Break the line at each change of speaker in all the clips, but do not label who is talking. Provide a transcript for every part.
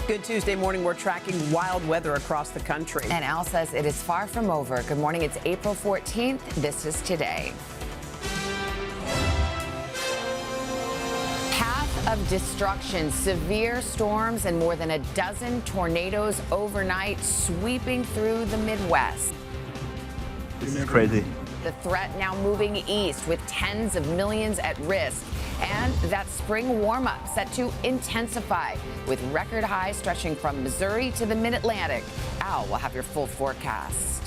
Good Tuesday morning. We're tracking wild weather across the country.
And Al says it is far from over. Good morning. It's April 14th. This is Today. Path of destruction, severe storms, and more than a dozen tornadoes overnight sweeping through the Midwest.
This is crazy.
The threat now moving east with tens of millions at risk. And that spring warm-up set to intensify with record highs stretching from Missouri to the mid-Atlantic. Al will have your full forecast.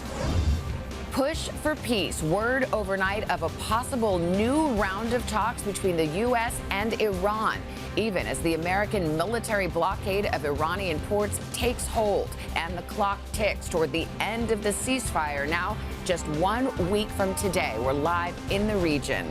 Push for peace. Word overnight of a possible new round of talks between the U.S. and Iran, even as the American military blockade of Iranian ports takes hold and the clock ticks toward the end of the ceasefire. Now, just 1 week from today, we're live in the region.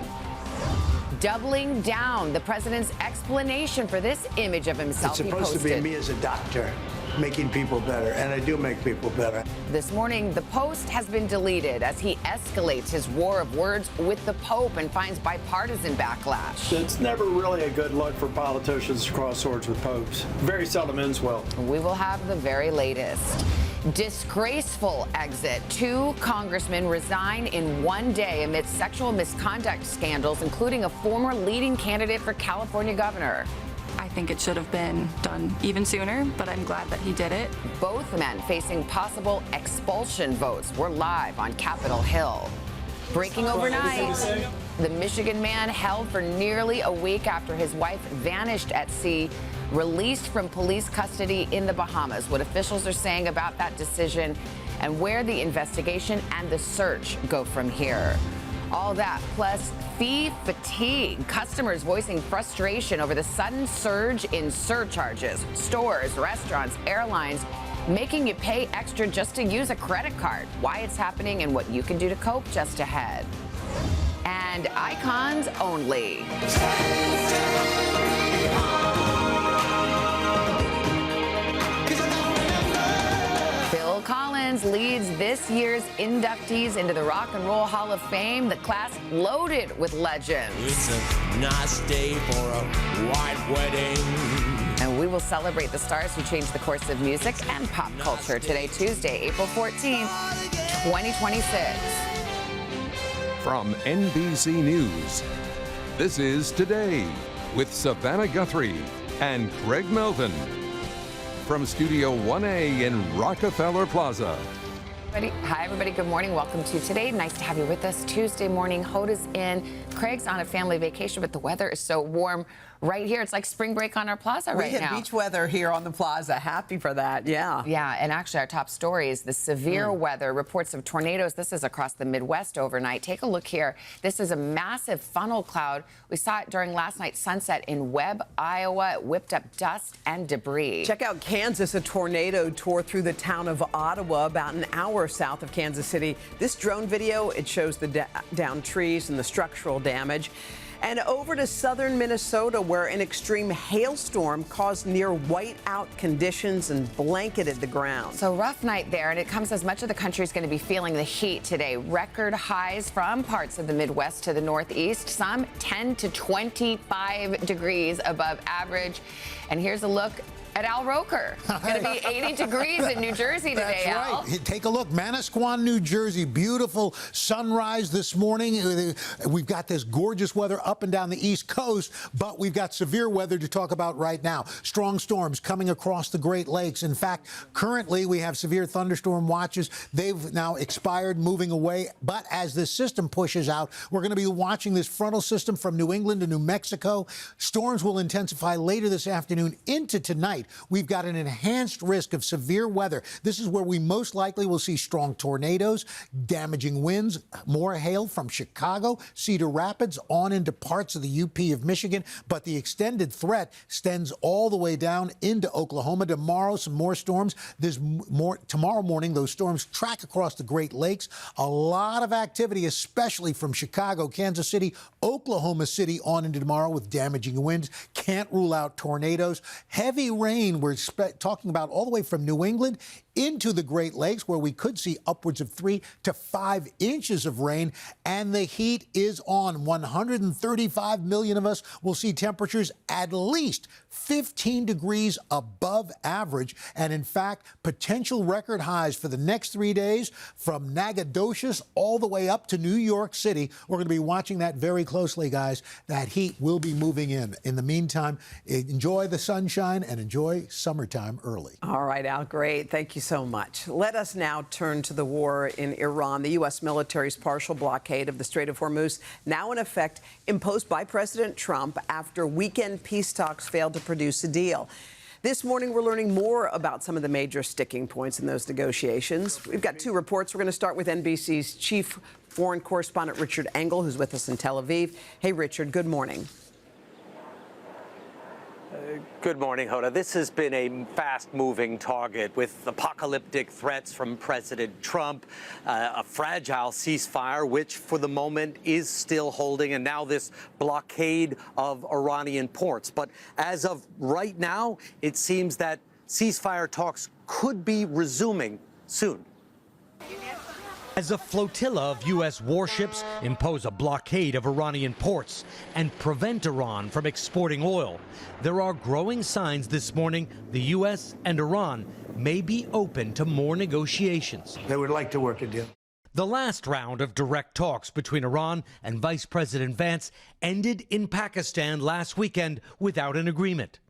Doubling down, the president's explanation for this image of himself.
It's supposed to be me as a doctor, making people better, and I do make people better.
This morning, the post has been deleted as he escalates his war of words with the Pope and finds bipartisan backlash.
It's never really a good look for politicians to cross swords with popes. Very seldom ends well.
We will have the very latest. Disgraceful exit. 2 congressmen resign in 1 day amid sexual misconduct scandals, including a former leading candidate for California governor.
I think it should have been done even sooner, but I'm glad that he did it.
Both men facing possible expulsion votes. We're live on Capitol Hill. Breaking overnight, the Michigan man held for nearly a week after his wife vanished at sea, released from police custody in the Bahamas. What officials are saying about that decision and where the investigation and the search go from here. All that plus fee fatigue. Customers voicing frustration over the sudden surge in surcharges. Stores, restaurants, airlines making you pay extra just to use a credit card. Why it's happening and what you can do to cope just ahead. And icons only. Phil Collins leads this year's inductees into the Rock and Roll Hall of Fame, the class loaded with legends.
It's a nice day for a white wedding.
And we will celebrate the stars who changed the course of music and pop culture today, Tuesday, April 14th, 2026.
From NBC News, this is Today with Savannah Guthrie and Craig Melvin. From Studio 1A in Rockefeller Plaza.
Hi, everybody. Good morning. Welcome to Today. Nice to have you with us. Tuesday morning, Hoda's in. Craig's on a family vacation, but the weather is so warm right here. It's like spring break on our plaza right now.
We had beach weather here on the plaza. Happy for that. Yeah.
Yeah. And actually, our top story is the severe weather. Reports of tornadoes. This is across the Midwest overnight. Take a look here. This is a massive funnel cloud. We saw it during last night's sunset in Webb, Iowa. It whipped up dust and debris.
Check out Kansas. A tornado tore through the town of Ottawa, about an hour south of Kansas City. This drone video, it shows the downed trees and the structural damage. And over to southern Minnesota, where an extreme hailstorm caused near whiteout conditions and blanketed the ground.
So rough night there, and it comes as much of the country is going to be feeling the heat today. Record highs from parts of the Midwest to the Northeast, some 10 to 25 degrees above average. And here's a look at Al Roker. It's going to be 80 degrees in New Jersey today,
That's
Al.
right. Take a look. Manasquan, New Jersey. Beautiful sunrise this morning. We've got this gorgeous weather up and down the East Coast, but we've got severe weather to talk about right now. Strong storms coming across the Great Lakes. In fact, currently we have severe thunderstorm watches. They've now expired, moving away. But as this system pushes out, we're going to be watching this frontal system from New England to New Mexico. Storms will intensify later this afternoon into tonight. We've got an enhanced risk of severe weather. This is where we most likely will see strong tornadoes, damaging winds, more hail from Chicago, Cedar Rapids, on into parts of the UP of Michigan. But the extended threat extends all the way down into Oklahoma. Tomorrow, some more storms. There's more tomorrow morning. Those storms track across the Great Lakes. A lot of activity, especially from Chicago, Kansas City, Oklahoma City on into tomorrow with damaging winds. Can't rule out tornadoes. Heavy rain we're talking about all the way from New England into the Great Lakes, where we could see upwards of 3 to 5 inches of rain. And the heat is on. 135 million of us will see temperatures at least 15 degrees above average. And in fact, potential record highs for the next 3 days from Nacogdoches all the way up to New York City. We're going to be watching that very closely, guys. That heat will be moving in. In the meantime, enjoy the sunshine and enjoy summertime early.
All right, Al, great. Thank you so much. Let us now turn to the war in Iran. The U.S. military's partial blockade of the Strait of Hormuz now in effect, imposed by President Trump after weekend peace talks failed to produce a deal. This morning, we're learning more about some of the major sticking points in those negotiations. We've got 2 reports. We're going to start with NBC's chief foreign correspondent, Richard Engel, who's with us in Tel Aviv. Hey, Richard, good morning.
Good morning, Hoda. This has been a fast-moving target with apocalyptic threats from President Trump, a fragile ceasefire, which for the moment is still holding, and now this blockade of Iranian ports. But as of right now, it seems that ceasefire talks could be resuming soon.
As a flotilla of U.S. warships impose a blockade of Iranian ports and prevent Iran from exporting oil, there are growing signs this morning the U.S. and Iran may be open to more negotiations.
They would like to work a deal.
The last round of direct talks between Iran and Vice President Vance ended in Pakistan last weekend without an agreement.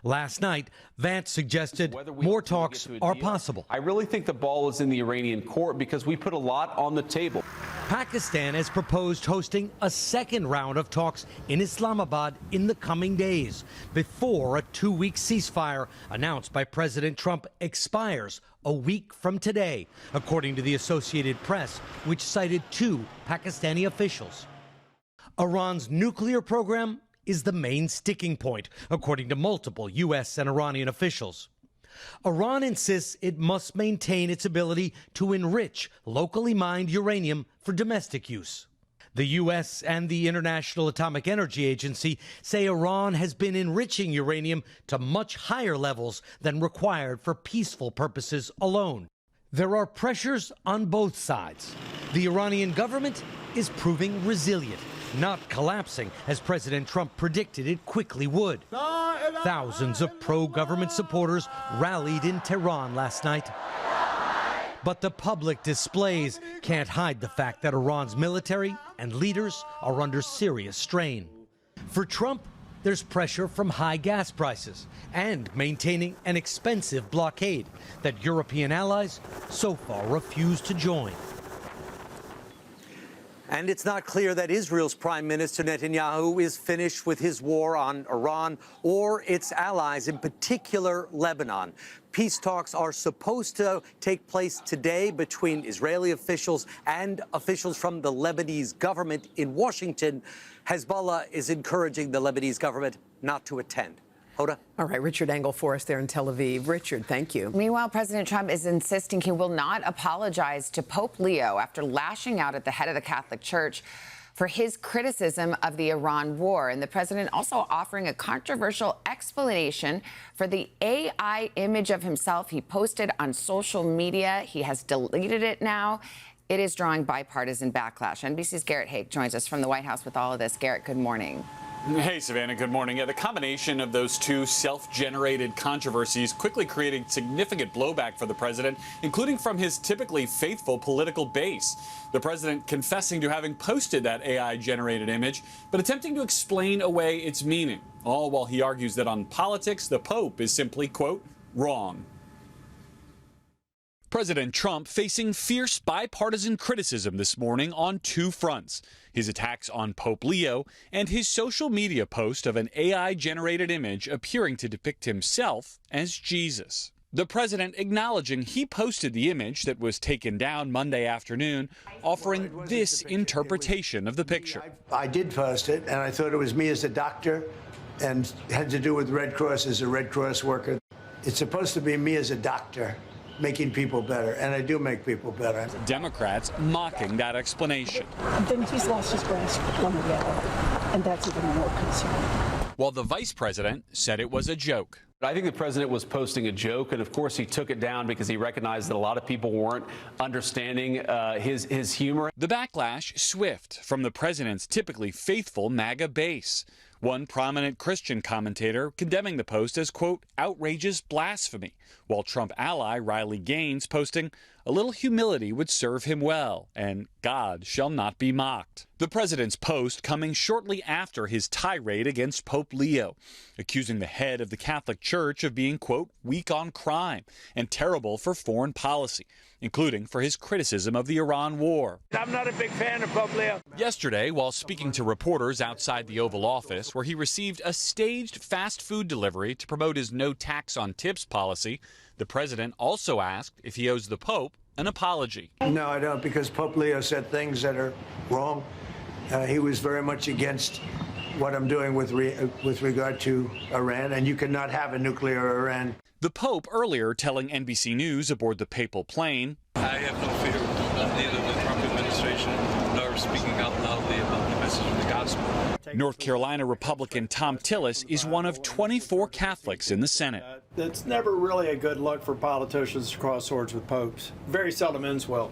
Last night, Vance suggested more talks are possible.
I really think the ball is in the Iranian court because we put a lot on the table.
Pakistan has proposed hosting a second round of talks in Islamabad in the coming days before a 2-week ceasefire announced by President Trump expires a week from today, according to the Associated Press, which cited 2 Pakistani officials. Iran's nuclear program is the main sticking point, according to multiple U.S. and Iranian officials. Iran insists it must maintain its ability to enrich locally mined uranium for domestic use. The U.S. and the International Atomic Energy Agency say Iran has been enriching uranium to much higher levels than required for peaceful purposes alone. There are pressures on both sides. The Iranian government is proving resilient, not collapsing as President Trump predicted it quickly would. Thousands of pro-government supporters rallied in Tehran last night. But the public displays can't hide the fact that Iran's military and leaders are under serious strain. For Trump, there's pressure from high gas prices and maintaining an expensive blockade that European allies so far refuse to join.
And it's not clear that Israel's Prime Minister Netanyahu is finished with his war on Iran or its allies, in particular Lebanon. Peace talks are supposed to take place today between Israeli officials and officials from the Lebanese government in Washington. Hezbollah is encouraging the Lebanese government not to attend. Hoda?
All right, Richard Engel for us there in Tel Aviv. Richard, thank you.
Meanwhile, President Trump is insisting he will not apologize to Pope Leo after lashing out at the head of the Catholic Church for his criticism of the Iran war. And the president also offering a controversial explanation for the AI image of himself he posted on social media. He has deleted it now. It is drawing bipartisan backlash. NBC's Garrett Haake joins us from the White House with all of this. Garrett, good morning.
Hey, Savannah, good morning. Yeah, the combination of those 2 self-generated controversies quickly created significant blowback for the president, including from his typically faithful political base. The president confessing to having posted that AI-generated image, but attempting to explain away its meaning, all while he argues that on politics, the Pope is simply, quote, wrong. President Trump facing fierce bipartisan criticism this morning on 2 fronts: his attacks on Pope Leo and his social media post of an AI-generated image appearing to depict himself as Jesus. The president acknowledging he posted the image that was taken down Monday afternoon, offering this interpretation of the picture.
I did post it, and I thought it was me as a doctor and had to do with Red Cross as a Red Cross worker. It's supposed to be me as a doctor making people better, and I do make people better.
Democrats mocking that explanation.
Then he's lost his grasp on reality, and that's even more concerning.
While the vice president said it was a joke.
I think the president was posting a joke, and of course he took it down because he recognized that a lot of people weren't understanding his humor.
The backlash swift from the president's typically faithful MAGA base. One prominent Christian commentator condemning the post as, quote, outrageous blasphemy, while Trump ally Riley Gaines posting, a little humility would serve him well, and God shall not be mocked. The president's post coming shortly after his tirade against Pope Leo, accusing the head of the Catholic Church of being, quote, weak on crime and terrible for foreign policy, including for his criticism of the Iran war.
I'm not a big fan of Pope Leo.
Yesterday, while speaking to reporters outside the Oval Office, where he received a staged fast food delivery to promote his no tax on tips policy, the president also asked if he owes the Pope an apology.
No, I don't, because Pope Leo said things that are wrong. He was very much against what I'm doing with regard to Iran, and you cannot have a nuclear Iran.
The Pope earlier telling NBC News aboard the papal plane,
I have no fear of neither the Trump administration nor speaking out loudly about the message of the gospel.
North Carolina Republican Tom Tillis is one of 24 Catholics in the Senate.
It's never really a good look for politicians to cross swords with popes. Very seldom ends well.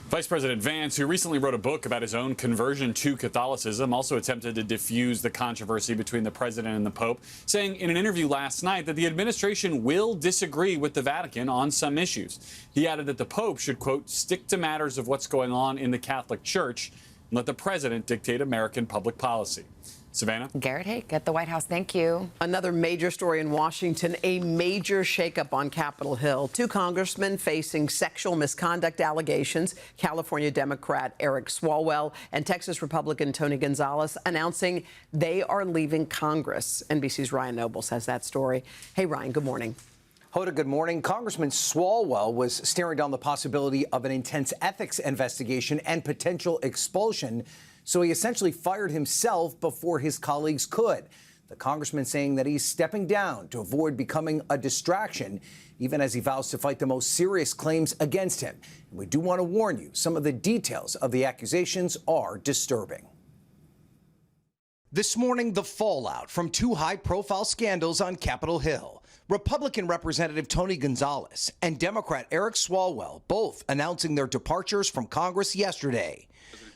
Vice President Vance, who recently wrote a book about his own conversion to Catholicism, also attempted to diffuse the controversy between the president and the Pope, saying in an interview last night that the administration will disagree with the Vatican on some issues. He added that the Pope should, quote, stick to matters of what's going on in the Catholic Church and let the president dictate American public policy. Savannah?
Garrett Hake at the White House. Thank you.
Another major story in Washington, a major shakeup on Capitol Hill. Two congressmen facing sexual misconduct allegations. California Democrat Eric Swalwell and Texas Republican Tony Gonzalez announcing they are leaving Congress. NBC's Ryan Nobles has that story. Hey, Ryan, good morning.
Hoda, good morning. Congressman Swalwell was staring down the possibility of an intense ethics investigation and potential expulsion. So he essentially fired himself before his colleagues could. The congressman saying that he's stepping down to avoid becoming a distraction, even as he vows to fight the most serious claims against him. And we do want to warn you, some of the details of the accusations are disturbing. This morning, the fallout from two high-profile scandals on Capitol Hill. Republican Representative Tony Gonzalez and Democrat Eric Swalwell both announcing their departures from Congress yesterday.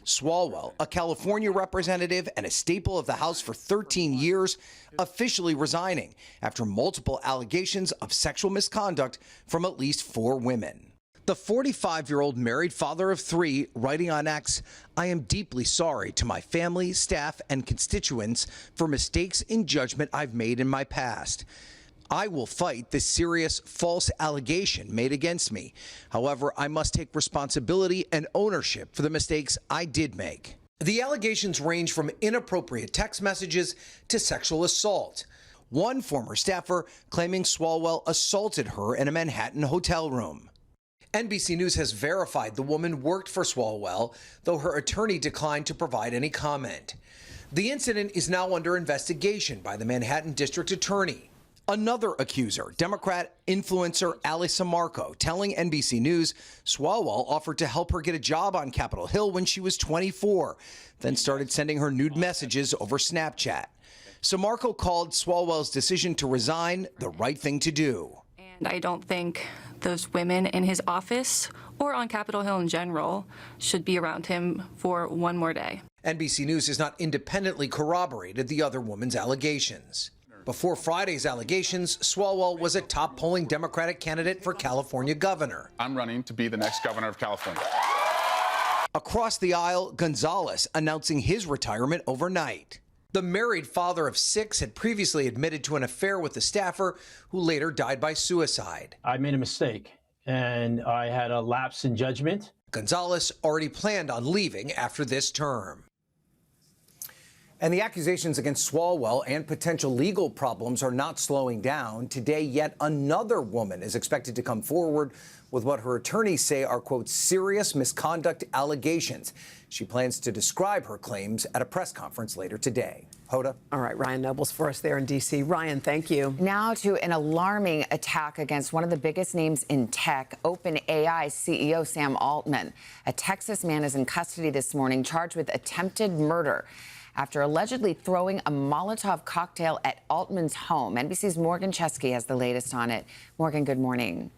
Swalwell, a California representative and a staple of the House for 13 years, officially resigning after multiple allegations of sexual misconduct from at least 4 women. The 45-year-old married father of 3 writing on X, I am deeply sorry to my family, staff, and constituents for mistakes in judgment I've made in my past. I will fight this serious false allegation made against me. However, I must take responsibility and ownership for the mistakes I did make. The allegations range from inappropriate text messages to sexual assault. One former staffer claiming Swalwell assaulted her in a Manhattan hotel room. NBC News has verified the woman worked for Swalwell, though her attorney declined to provide any comment. The incident is now under investigation by the Manhattan District Attorney. Another accuser, Democrat influencer Alisa Marco, telling NBC News Swalwell offered to help her get a job on Capitol Hill when she was 24, then started sending her nude messages over Snapchat. So Marco called Swalwell's decision to resign the right thing to do.
And I don't think those women in his office or on Capitol Hill in general should be around him for one more day.
NBC News has not independently corroborated the other woman's allegations. Before Friday's allegations, Swalwell was a top polling Democratic candidate for California governor.
I'm running to be the next governor of California.
Across the aisle, Gonzalez announcing his retirement overnight. The married father of 6 had previously admitted to an affair with a staffer who later died by suicide.
I made a mistake and I had a lapse in judgment.
Gonzalez already planned on leaving after this term. And the accusations against Swalwell and potential legal problems are not slowing down. Today, yet another woman is expected to come forward with what her attorneys say are, quote, serious misconduct allegations. She plans to describe her claims at a press conference later today. Hoda?
All right, Ryan Nobles for us there in D.C. Ryan, thank you.
Now to an alarming attack against one of the biggest names in tech, OpenAI CEO Sam Altman. A Texas man is in custody this morning charged with attempted murder after allegedly throwing a Molotov cocktail at Altman's home. NBC's Morgan Chesky has the latest on it. Morgan, good morning.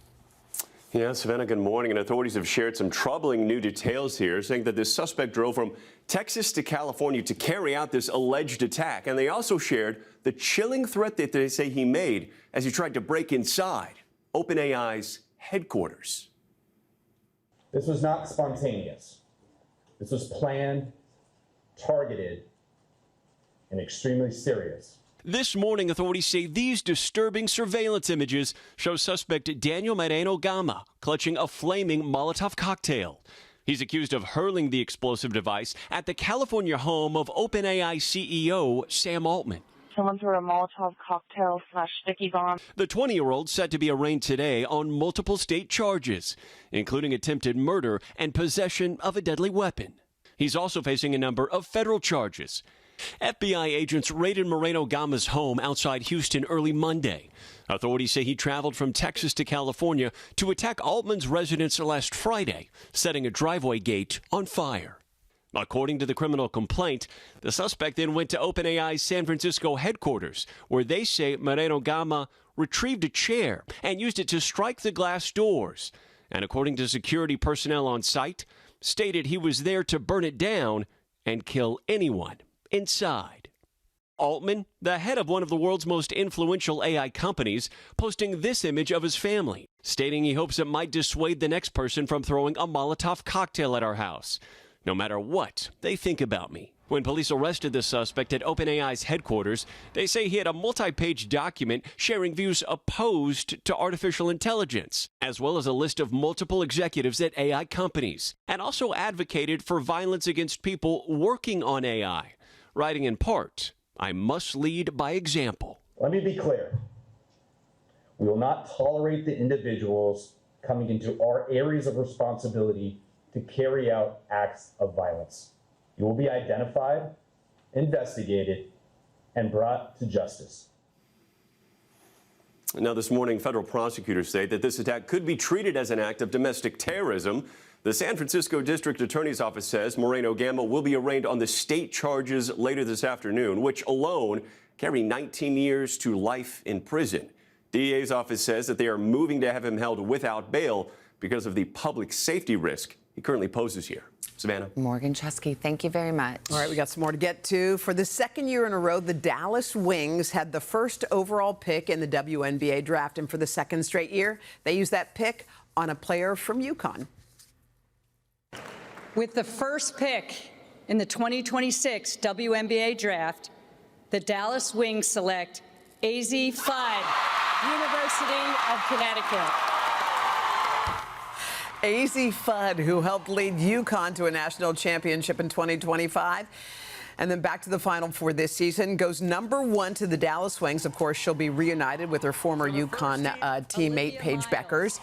Yeah, Savannah, good morning. And authorities have shared some troubling new details here, saying that this suspect drove from Texas to California to carry out this alleged attack. And they also shared the chilling threat that they say he made as he tried to break inside OpenAI's headquarters.
This was not spontaneous. This was planned, targeted, and extremely serious.
This morning, authorities say these disturbing surveillance images show suspect Daniel Moreno Gama clutching a flaming Molotov cocktail. He's accused of hurling the explosive device at the California home of OpenAI CEO Sam Altman.
Someone threw a Molotov cocktail / sticky bomb.
The 20-year-old set to be arraigned today on multiple state charges, including attempted murder and possession of a deadly weapon. He's also facing a number of federal charges. FBI agents raided Moreno Gama's home outside Houston early Monday. Authorities say he traveled from Texas to California to attack Altman's residence last Friday, setting a driveway gate on fire. According to the criminal complaint, the suspect then went to OpenAI's San Francisco headquarters, where they say Moreno Gama retrieved a chair and used it to strike the glass doors. And according to security personnel on site, stated he was there to burn it down and kill anyone inside. Altman, the head of one of the world's most influential AI companies, posting this image of his family, stating he hopes it might dissuade the next person from throwing a Molotov cocktail at our house, no matter what they think about me. When police arrested the suspect at OpenAI's headquarters, they say he had a multi-page document sharing views opposed to artificial intelligence, as well as a list of multiple executives at AI companies, and also advocated for violence against people working on AI, writing in part, "I must lead by example."
Let me be clear. We will not tolerate the individuals coming into our areas of responsibility to carry out acts of violence. You will be identified, investigated, and brought to justice.
Now, this morning, federal prosecutors say that this attack could be treated as an act of domestic terrorism. The San Francisco District Attorney's Office says Moreno Gama will be arraigned on the state charges later this afternoon, which alone carry 19 years to life in prison. DA's office says that they are moving to have him held without bail because of the public safety risk he currently poses here. Savannah.
Morgan Chesky, thank you very much.
All right, we got some more to get to. For the second year in a row, the Dallas Wings had the first overall pick in the WNBA draft. And for the second straight year, they used that pick on a player from UConn.
With the first pick in the 2026 WNBA draft, the Dallas Wings select AZ Flood, University of Connecticut.
AZ Fudd, who helped lead UConn to a national championship in 2025. And then back to the Final Four this season, goes #1 to the Dallas Wings. Of course, she'll be reunited with her former UConn teammate, Paige Beckers.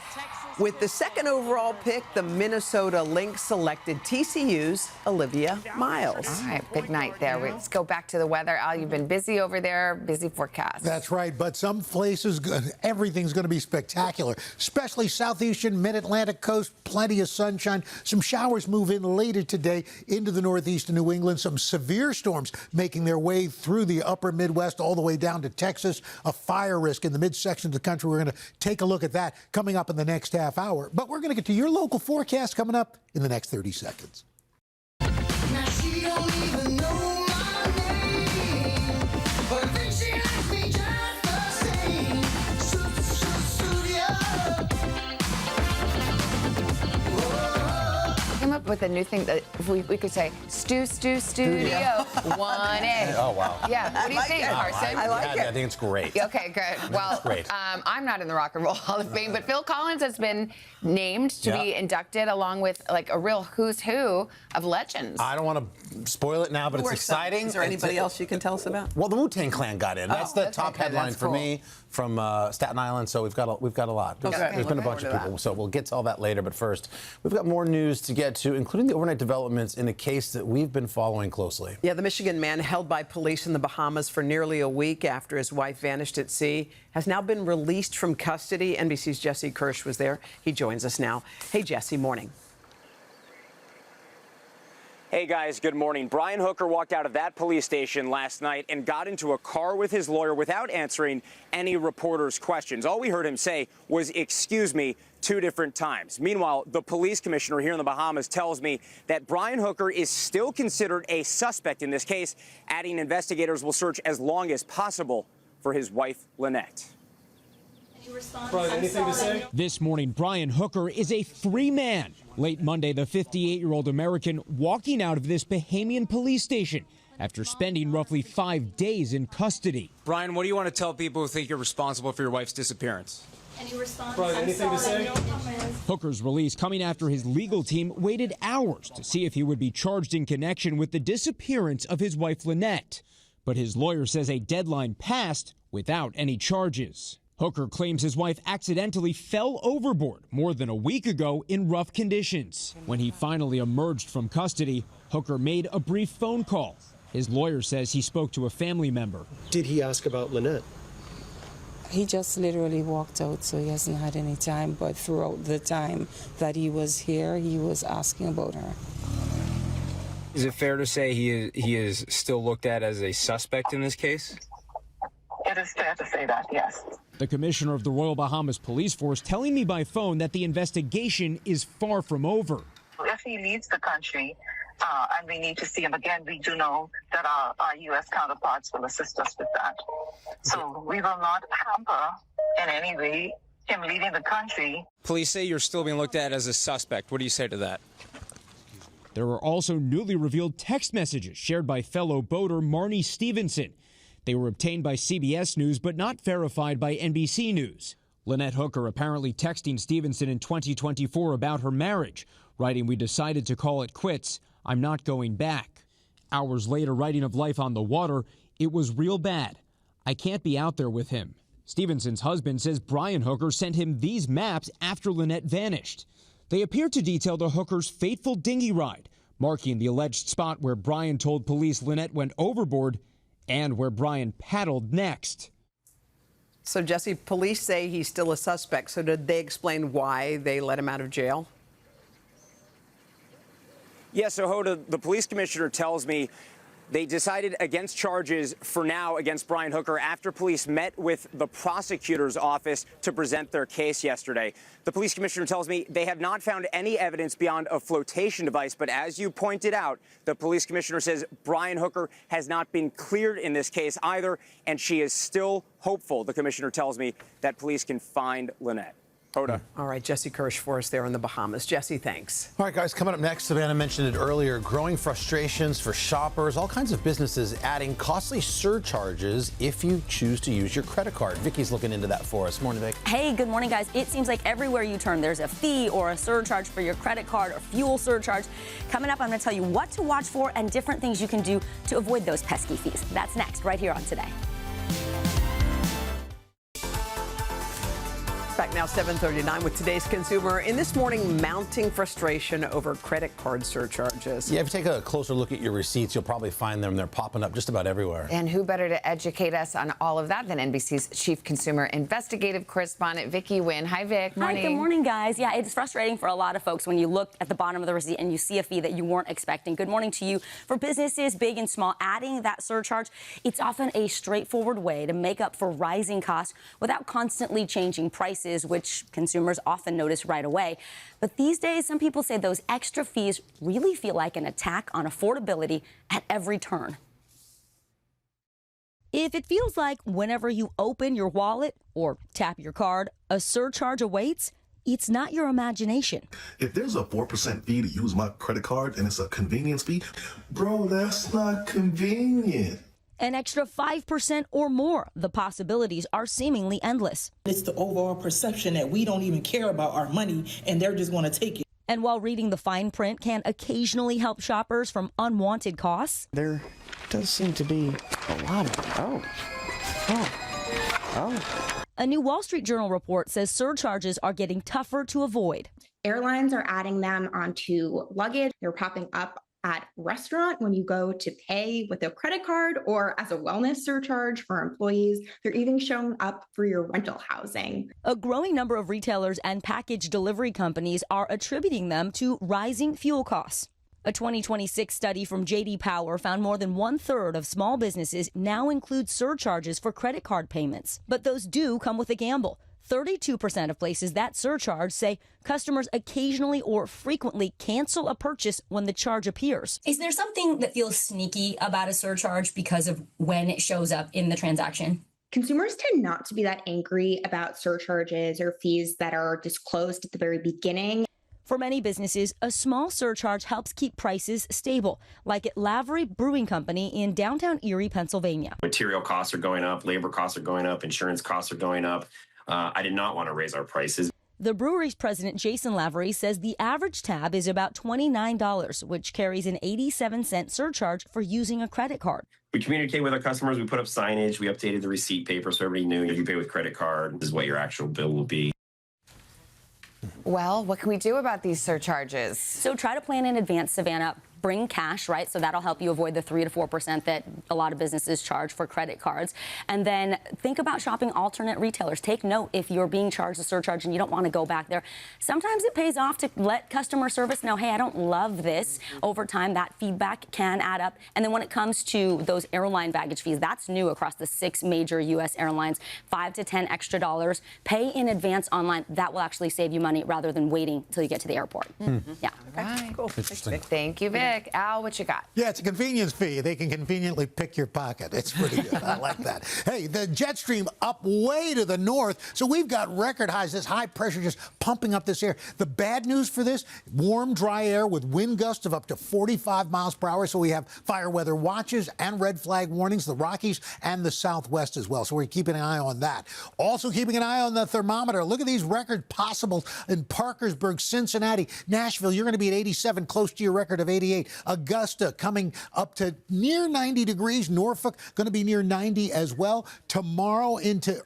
With the second overall pick, the Minnesota Lynx selected TCU's Olivia Miles.
All right, big night there. Let's go back to the weather. Al, you've been busy over there, busy forecast.
That's right, but some places, everything's going to be spectacular, especially southeastern mid-Atlantic coast, plenty of sunshine. Some showers move in later today into the northeast of New England. Some severe storms making their way through the upper Midwest all the way down to Texas. A fire risk in the midsection of the country. We're going to take a look at that coming up in the next half hour. But we're going to get to your local forecast coming up in the next 30 seconds.
Now she don't even know my name, but I think she likes me just the same.
I came up with a new thing that we could say, Studio 1A.
Oh, wow.
Yeah, what do you think, Carson?
I like it. I think it's great.
Okay, good. Well,
great.
I'm not in the Rock and Roll Hall of Fame, but Phil Collins has been named to be inducted along with like a real who's who of legends.
I don't want to spoil it now, but it's exciting.
Is there anybody else you can tell us about?
Well, the Wu-Tang Clan got in. That's the top headline for me from Staten Island. So we've got a lot. There's been a bunch of people. So we'll get to all that later. But first, we've got more news to get to, including the overnight developments in a case that we've been following closely.
Yeah, the Michigan man held by police in the Bahamas for nearly a week after his wife vanished at sea has now been released from custody. NBC's Jesse Kirsch was there. He joins us now. Hey, Jesse, morning.
Hey guys, good morning. Brian Hooker walked out of that police station last night and got into a car with his lawyer without answering any reporters' questions. All we heard him say was, "Excuse me," 2 different times. Meanwhile, the police commissioner here in the Bahamas tells me that Brian Hooker is still considered a suspect in this case, adding investigators will search as long as possible for his wife, Lynette.
Brian, anything to say? This morning, Brian Hooker is a free man. Late Monday, the 58-year-old American walking out of this Bahamian police station after spending roughly 5 days in custody.
Brian, what do you want to tell people who think you're responsible for your wife's disappearance?
Brian, anything to say? Hooker's release coming after his legal team waited hours to see if he would be charged in connection with the disappearance of his wife, Lynette. But his lawyer says a deadline passed without any charges. Hooker claims his wife accidentally fell overboard more than a week ago in rough conditions. When he finally emerged from custody, Hooker made a brief phone call. His lawyer says he spoke to a family member.
Did he ask about Lynette?
He just literally walked out, so he hasn't had any time. But throughout the time that he was here, he was asking about her.
Is it fair to say he is still looked at as a suspect in this case?
It is fair to say that, yes.
The commissioner of the Royal Bahamas Police Force telling me by phone that the investigation is far from over.
If he leaves the country and we need to see him again, we do know that our U.S. counterparts will assist us with that. So we will not hamper in any way him leaving the country.
Police say you're still being looked at as a suspect. What do you say to that?
There are also newly revealed text messages shared by fellow boater Marnie Stevenson. They were obtained by CBS News but not verified by NBC News. Lynette Hooker apparently texting Stevenson in 2024 about her marriage, writing, "We decided to call it quits. I'm not going back." Hours later, writing of life on the water, "It was real bad. I can't be out there with him." Stevenson's husband says Brian Hooker sent him these maps after Lynette vanished. They appear to detail the Hooker's fateful dinghy ride, marking the alleged spot where Brian told police Lynette went overboard and where Brian paddled next.
So, Jesse, police say he's still a suspect. So did they explain why they let him out of jail?
Yeah, so Hoda, the police commissioner tells me they decided against charges for now against Brian Hooker after police met with the prosecutor's office to present their case yesterday. The police commissioner tells me they have not found any evidence beyond a flotation device. But as you pointed out, the police commissioner says Brian Hooker has not been cleared in this case either. And she is still hopeful, the commissioner tells me, that police can find Lynette. Hoda.
All right, Jesse Kirsch for us there in the Bahamas. Jesse, thanks.
All right, guys, coming up next, Savannah mentioned it earlier, growing frustrations for shoppers, all kinds of businesses adding costly surcharges if you choose to use your credit card. Vicky's looking into that for us. Morning, Vic.
Hey, good morning, guys. It seems like everywhere you turn, there's a fee or a surcharge for your credit card or fuel surcharge. Coming up, I'm going to tell you what to watch for and different things you can do to avoid those pesky fees. That's next, right here on Today.
Back now, 7:39 with today's consumer. In this morning, mounting frustration over credit card surcharges.
Yeah, if you take a closer look at your receipts, you'll probably find them. They're popping up just about everywhere.
And who better to educate us on all of that than NBC's chief consumer investigative correspondent, Vicky Nguyen. Hi, Vic.
Morning. Hi, good morning, guys. Yeah, it's frustrating for a lot of folks when you look at the bottom of the receipt and you see a fee that you weren't expecting. Good morning to you. For businesses, big and small, adding that surcharge, it's often a straightforward way to make up for rising costs without constantly changing prices, which consumers often notice right away. But these days, some people say those extra fees really feel like an attack on affordability at every turn.
If it feels like whenever you open your wallet or tap your card, a surcharge awaits, it's not your imagination.
If there's a 4% fee to use my credit card and it's a convenience fee, bro, that's not convenient.
An extra 5% or more. The possibilities are seemingly endless.
It's the overall perception that we don't even care about our money and they're just going to take it.
And while reading the fine print can occasionally help shoppers from unwanted costs,
there does seem to be a lot of
a new Wall Street Journal report says surcharges are getting tougher to avoid.
Airlines are adding them onto luggage. They're popping up at restaurant when you go to pay with a credit card or as a wellness surcharge for employees. They're even showing up for your rental housing.
A growing number of retailers and package delivery companies are attributing them to rising fuel costs. A 2026 study from J.D. Power found more than 1/3 of small businesses now include surcharges for credit card payments. But those do come with a gamble. 32% of places that surcharge say customers occasionally or frequently cancel a purchase when the charge appears.
Is there something that feels sneaky about a surcharge because of when it shows up in the transaction?
Consumers tend not to be that angry about surcharges or fees that are disclosed at the very beginning.
For many businesses, a small surcharge helps keep prices stable, like at Lavery Brewing Company in downtown Erie, Pennsylvania.
Material costs are going up, labor costs are going up, insurance costs are going up. I did not want to raise our prices.
The brewery's president, Jason Lavery, says the average tab is about $29, which carries an 87-cent surcharge for using a credit card.
We communicate with our customers. We put up signage. We updated the receipt paper so everybody knew if you pay with credit card, this is what your actual bill will be.
Well, what can we do about these surcharges?
So try to plan in advance, Savannah. Bring cash, right? So that'll help you avoid the 3 to 4% that a lot of businesses charge for credit cards. And then think about shopping alternate retailers. Take note if you're being charged a surcharge and you don't want to go back there. Sometimes it pays off to let customer service know, hey, I don't love this. Over time, that feedback can add up. And then when it comes to those airline baggage fees, that's new across the 6 major U.S. airlines, $5 to $10 extra. Pay in advance online. That will actually save you money rather than waiting until you get to the airport. Yeah.
Right.
Cool.
Interesting.
Thank you, Vic. Al, what you got?
Yeah, it's a convenience fee. They can conveniently pick your pocket. It's pretty good. I like that. Hey, the jet stream up way to the north, so we've got record highs. This high pressure just pumping up this air. The bad news for this, warm, dry air with wind gusts of up to 45 miles per hour. So we have fire weather watches and red flag warnings, the Rockies and the Southwest as well. So we're keeping an eye on that. Also keeping an eye on the thermometer. Look at these record possibles in Parkersburg, Cincinnati, Nashville. You're going to be at 87, close to your record of 88. Augusta coming up to near 90 degrees. Norfolk going to be near 90 as well. Tomorrow into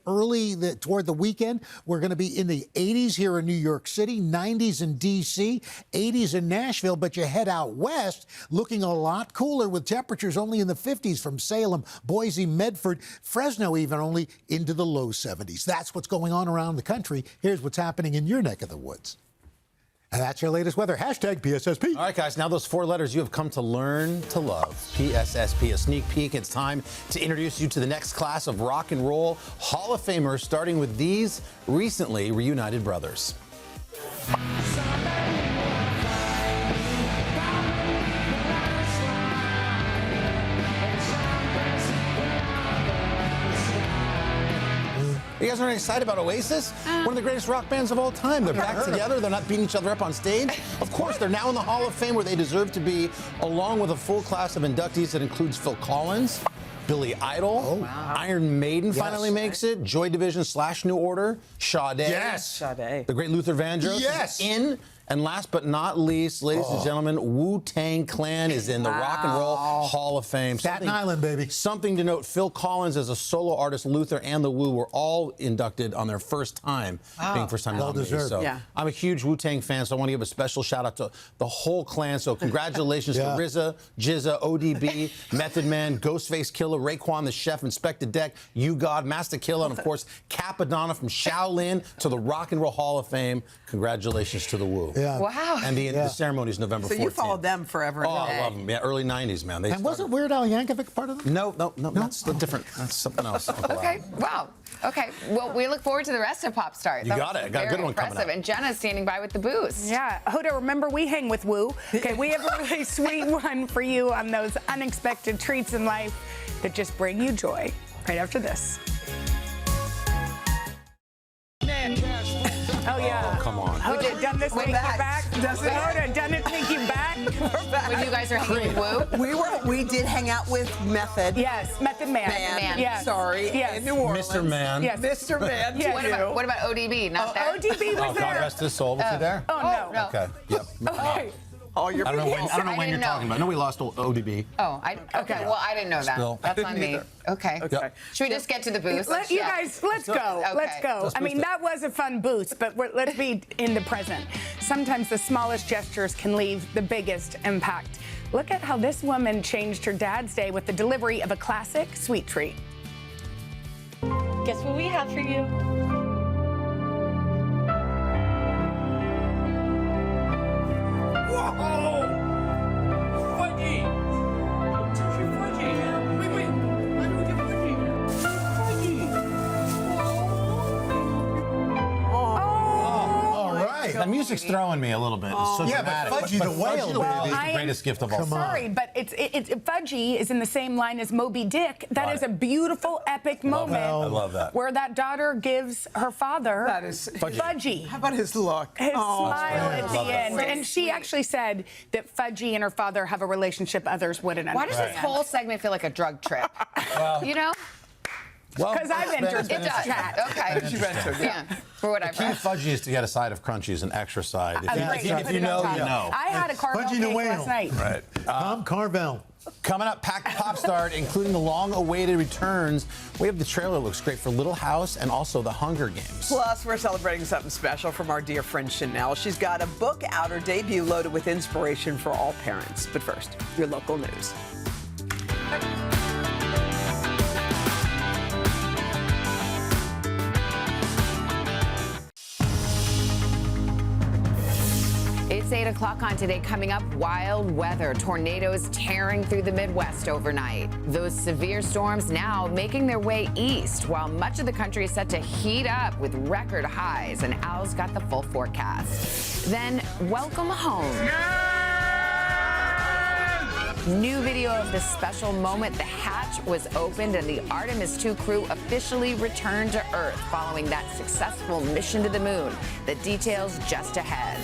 toward the weekend, we're going to be in the 80s here in New York City, 90s in D.C., 80s in Nashville. But you head out west, looking a lot cooler with temperatures only in the 50s from Salem, Boise, Medford, Fresno even only into the low 70s. That's what's going on around the country. Here's what's happening in your neck of the woods. And that's your latest weather. Hashtag PSSP.
All right, guys, now those 4 letters you have come to learn to love. PSSP, a sneak peek. It's time to introduce you to the next class of rock and roll Hall of Famers, starting with these recently reunited brothers. You guys aren't excited about Oasis? One of the greatest rock bands of all time. They're back together. They're not beating each other up on stage. Of course, they're now in the Hall of Fame where they deserve to be, along with a full class of inductees that includes Phil Collins, Billy Idol, Iron Maiden finally makes it, Joy Division / New Order, Sade.
Yes. Sade.
The great Luther Vandross is in. And last but not least, ladies and gentlemen, Wu-Tang Clan is in the Rock and Roll Hall of Fame.
Staten Island, baby.
Something to note, Phil Collins as a solo artist, Luther and the Wu were all inducted on their first time, being first-time nominees.
deserved.
So
Yeah.
I'm a huge Wu-Tang fan, so I want to give a special shout-out to the whole clan. So congratulations to RZA, GZA, ODB, Method Man, Ghostface Killer, Raekwon the Chef, Inspector Deck, You God, Master Killer, and of course, Capadonna from Shaolin to the Rock and Roll Hall of Fame. Congratulations to the Wu.
Yeah.
Wow.
And the ceremony is November 14th.
So you followed them forever.
Oh, I love them. Yeah, early 90s, man.
And wasn't Weird Al Yankovic part of them?
No, that's different. That's something else.
Okay, wow. Okay, well, we look forward to the rest of Pop Start.
You got it. I got a good one coming up.
And Jenna's standing by with the boost.
Yeah, Hoda, remember we hang with Wu. Okay, we have a really sweet one for you on those unexpected treats in life that just bring you joy. Right after this. Oh, yeah.
Oh, come on.
Hoda, done this make you back? Does it? Hoda, done it make you back?
We're back. When you guys are hanging with Wu?
We did hang out with Method.
Yes, Method Man. Yes.
Sorry.
Yes.
In New Orleans.
Mr. Man.
Yes.
Mr. Man.
Yes.
What about ODB? Not there?
ODB was
Oh,
there.
God rest his soul. Was he there?
Oh, no.
Okay. Yep.
Okay.
Oh, you're
I don't know when
I
you're
didn't know.
talking about. I know we lost ODB.
Oh, okay. Well, I didn't know that.
Still.
That's on me. Okay.
Yep.
Should we just get to the boost?
You guys, let's go.
Okay.
Let's go.
Let's
I mean,
boost it.
that was a fun boost, but let's be in the present. Sometimes the smallest gestures can leave the biggest impact. Look at how this woman changed her dad's day with the delivery of a classic sweet treat.
Guess what we have for you?
Whoa! That music's throwing me a little bit. It's so
Yeah,
dramatic.
but Fudgy the Whale,
Whale is
baby.
the greatest gift of all time.
Sorry, but it's Fudgy is in the same line as Moby Dick. That is a beautiful, epic moment.
I love that.
Where that daughter gives her father Fudgy.
How about his look?
His smile at the
that.
end. And she actually said that Fudgy and her father have a relationship others wouldn't
Why does
understand.
this whole segment feel like a drug trip? You know?
Because I've entered this chat.
Okay. Yeah. For what
The
I've
key
read.
to Fudgy is to get a side of crunchies, an extra side.
If you know, you know. I had a Carvel
Fudgy the
cake
Whale.
last night.
Right.
Tom Carvel.
Coming up, packed pop star, including the long-awaited returns. We have the trailer looks great for Little House and also the Hunger Games.
Plus, we're celebrating something special from our dear friend Chanel. She's got a book out, her debut loaded with inspiration for all parents. But first, your local news.
It's 8 o'clock on Today. Coming up, wild weather, tornadoes tearing through the Midwest overnight. Those severe storms now making their way east, while much of the country is set to heat up with record highs. And Al's got the full forecast. Then, welcome home. New video of the special moment the hatch was opened and the Artemis II crew officially returned to Earth following that successful mission to the moon. The details just ahead.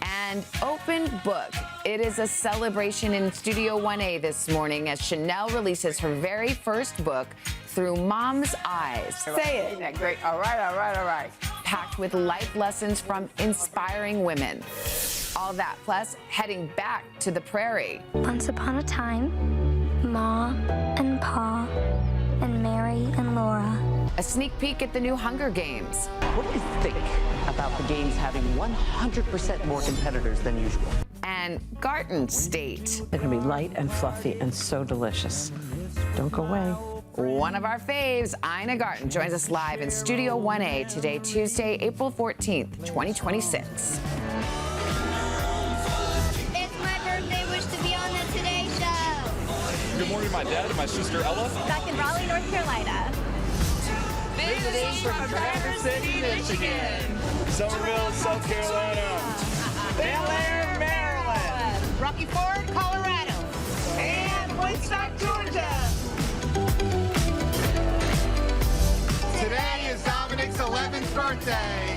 And open book. It is a celebration in Studio 1A this morning as Chanel releases her very first book, Through Mom's Eyes.
Say it. Isn't that great? All right, all right, all right.
Packed with life lessons from inspiring women. All that plus heading back to the prairie.
Once upon a time, Ma and Pa and Mary and Laura.
A sneak peek at the new Hunger Games.
What do you think about the games having 100% more competitors than usual?
And Garden State.
They're going to be light and fluffy and so delicious. Don't go away.
One of our faves, Ina Garten, joins us live in Studio 1A today, Tuesday, April 14th, 2026.
It's my birthday. Wish to be on the Today Show.
Good morning, my dad and my sister Ella.
Back in Raleigh, North Carolina.
Visiting from Traverse City, Michigan. Somerville, South Carolina. Bel Air, Maryland.
Rocky Ford, Colorado.
And Woodstock, Georgia.
Today is Dominic's 11th birthday.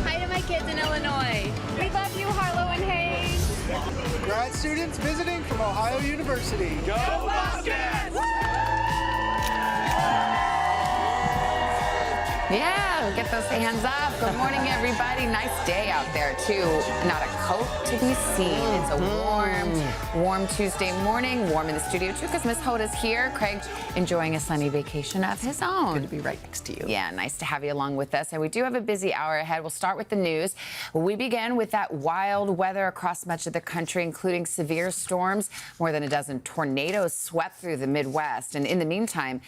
Hi to my kids in Illinois. We love you, Harlow and Hayes.
Grad students visiting from Ohio University. Go Bobcats!
Yeah, we'll get those hands up. Good morning, everybody. Nice day out there, too. Not a coat to be seen. It's a warm Tuesday morning. Warm in the studio, too, because Miss Hoda's here. Craig enjoying a sunny vacation of his own.
Good to be right next to you.
Yeah, nice to have you along with us. And we do have a busy hour ahead. We'll start with the news. We begin with that wild weather across much of the country, including severe storms. More than a dozen tornadoes swept through the Midwest. And in the meantime,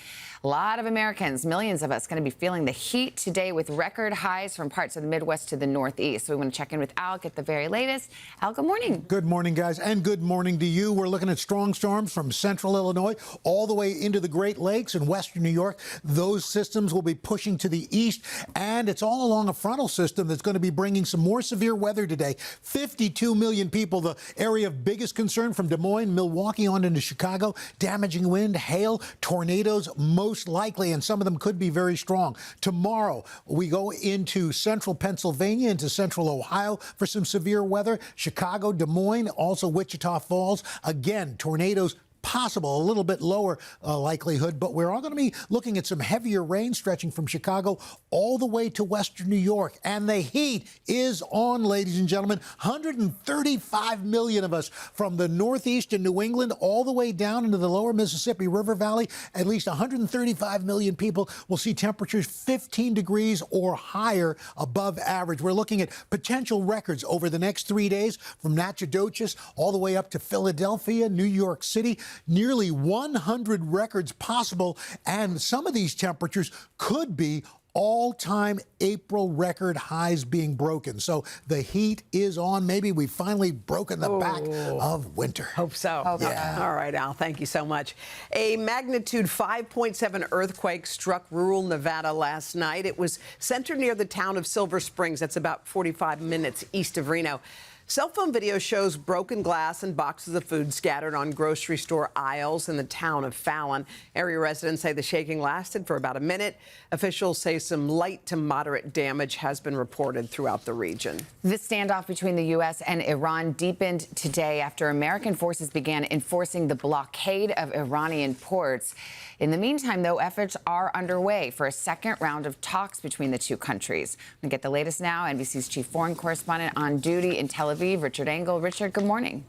a lot of Americans, millions of us, going to be feeling the heat today with record highs from parts of the Midwest to the Northeast. So we want to check in with Al, get the very latest. Al, good morning.
Good morning, guys, and good morning to you. We're looking at strong storms from central Illinois all the way into the Great Lakes and western New York. Those systems will be pushing to the east, and it's all along a frontal system that's going to be bringing some more severe weather today. 52 million people, the area of biggest concern from Des Moines, Milwaukee on into Chicago. Damaging wind, hail, tornadoes, most likely, and some of them could be very strong. Tomorrow, we go into central Pennsylvania, into central Ohio for some severe weather. Chicago, Des Moines, also Wichita Falls. Again, tornadoes possible, a little bit lower likelihood, but we're all going to be looking at some heavier rain stretching from Chicago all the way to western New York. And the heat is on, ladies and gentlemen. 135 million of us from the Northeast and New England all the way down into the lower Mississippi River Valley. At least 135 million people will see temperatures 15 degrees or higher above average. We're looking at potential records over the next 3 days from Nacogdoches all the way up to Philadelphia, New York City. Nearly 100 records possible, and some of these temperatures could be all-time April record highs being broken. So the heat is on. Maybe we've finally broken the back of winter.
Hope so.
Yeah.
All right, Al, thank you so much. A magnitude 5.7 earthquake struck rural Nevada last night. It was centered near the town of Silver Springs. That's about 45 minutes east of Reno. Cell phone video shows broken glass and boxes of food scattered on grocery store aisles in the town of Fallon. Area residents say the shaking lasted for about a minute. Officials say some light to moderate damage has been reported throughout the region.
The standoff between the U.S. and Iran deepened today after American forces began enforcing the blockade of Iranian ports. In the meantime, though, efforts are underway for a second round of talks between the two countries. We get the latest now. NBC's chief foreign correspondent on duty in Tel Aviv, Richard Engel. Richard, good morning.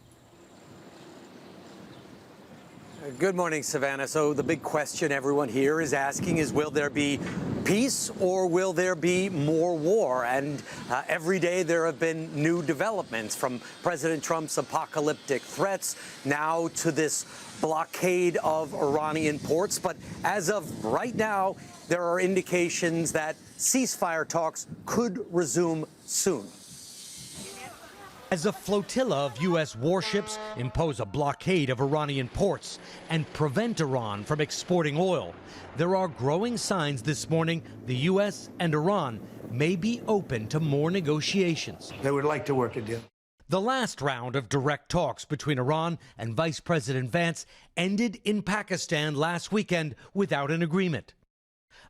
Good morning, Savannah. So the big question everyone here is asking is, will there be peace or will there be more war? And every day there have been new developments, from President Trump's apocalyptic threats now to this blockade of Iranian ports. But as of right now, there are indications that ceasefire talks could resume soon.
As a flotilla of U.S. warships impose a blockade of Iranian ports and prevent Iran from exporting oil, there are growing signs this morning the U.S. and Iran may be open to more negotiations.
They would like to work a deal.
The last round of direct talks between Iran and Vice President Vance ended in Pakistan last weekend without an agreement.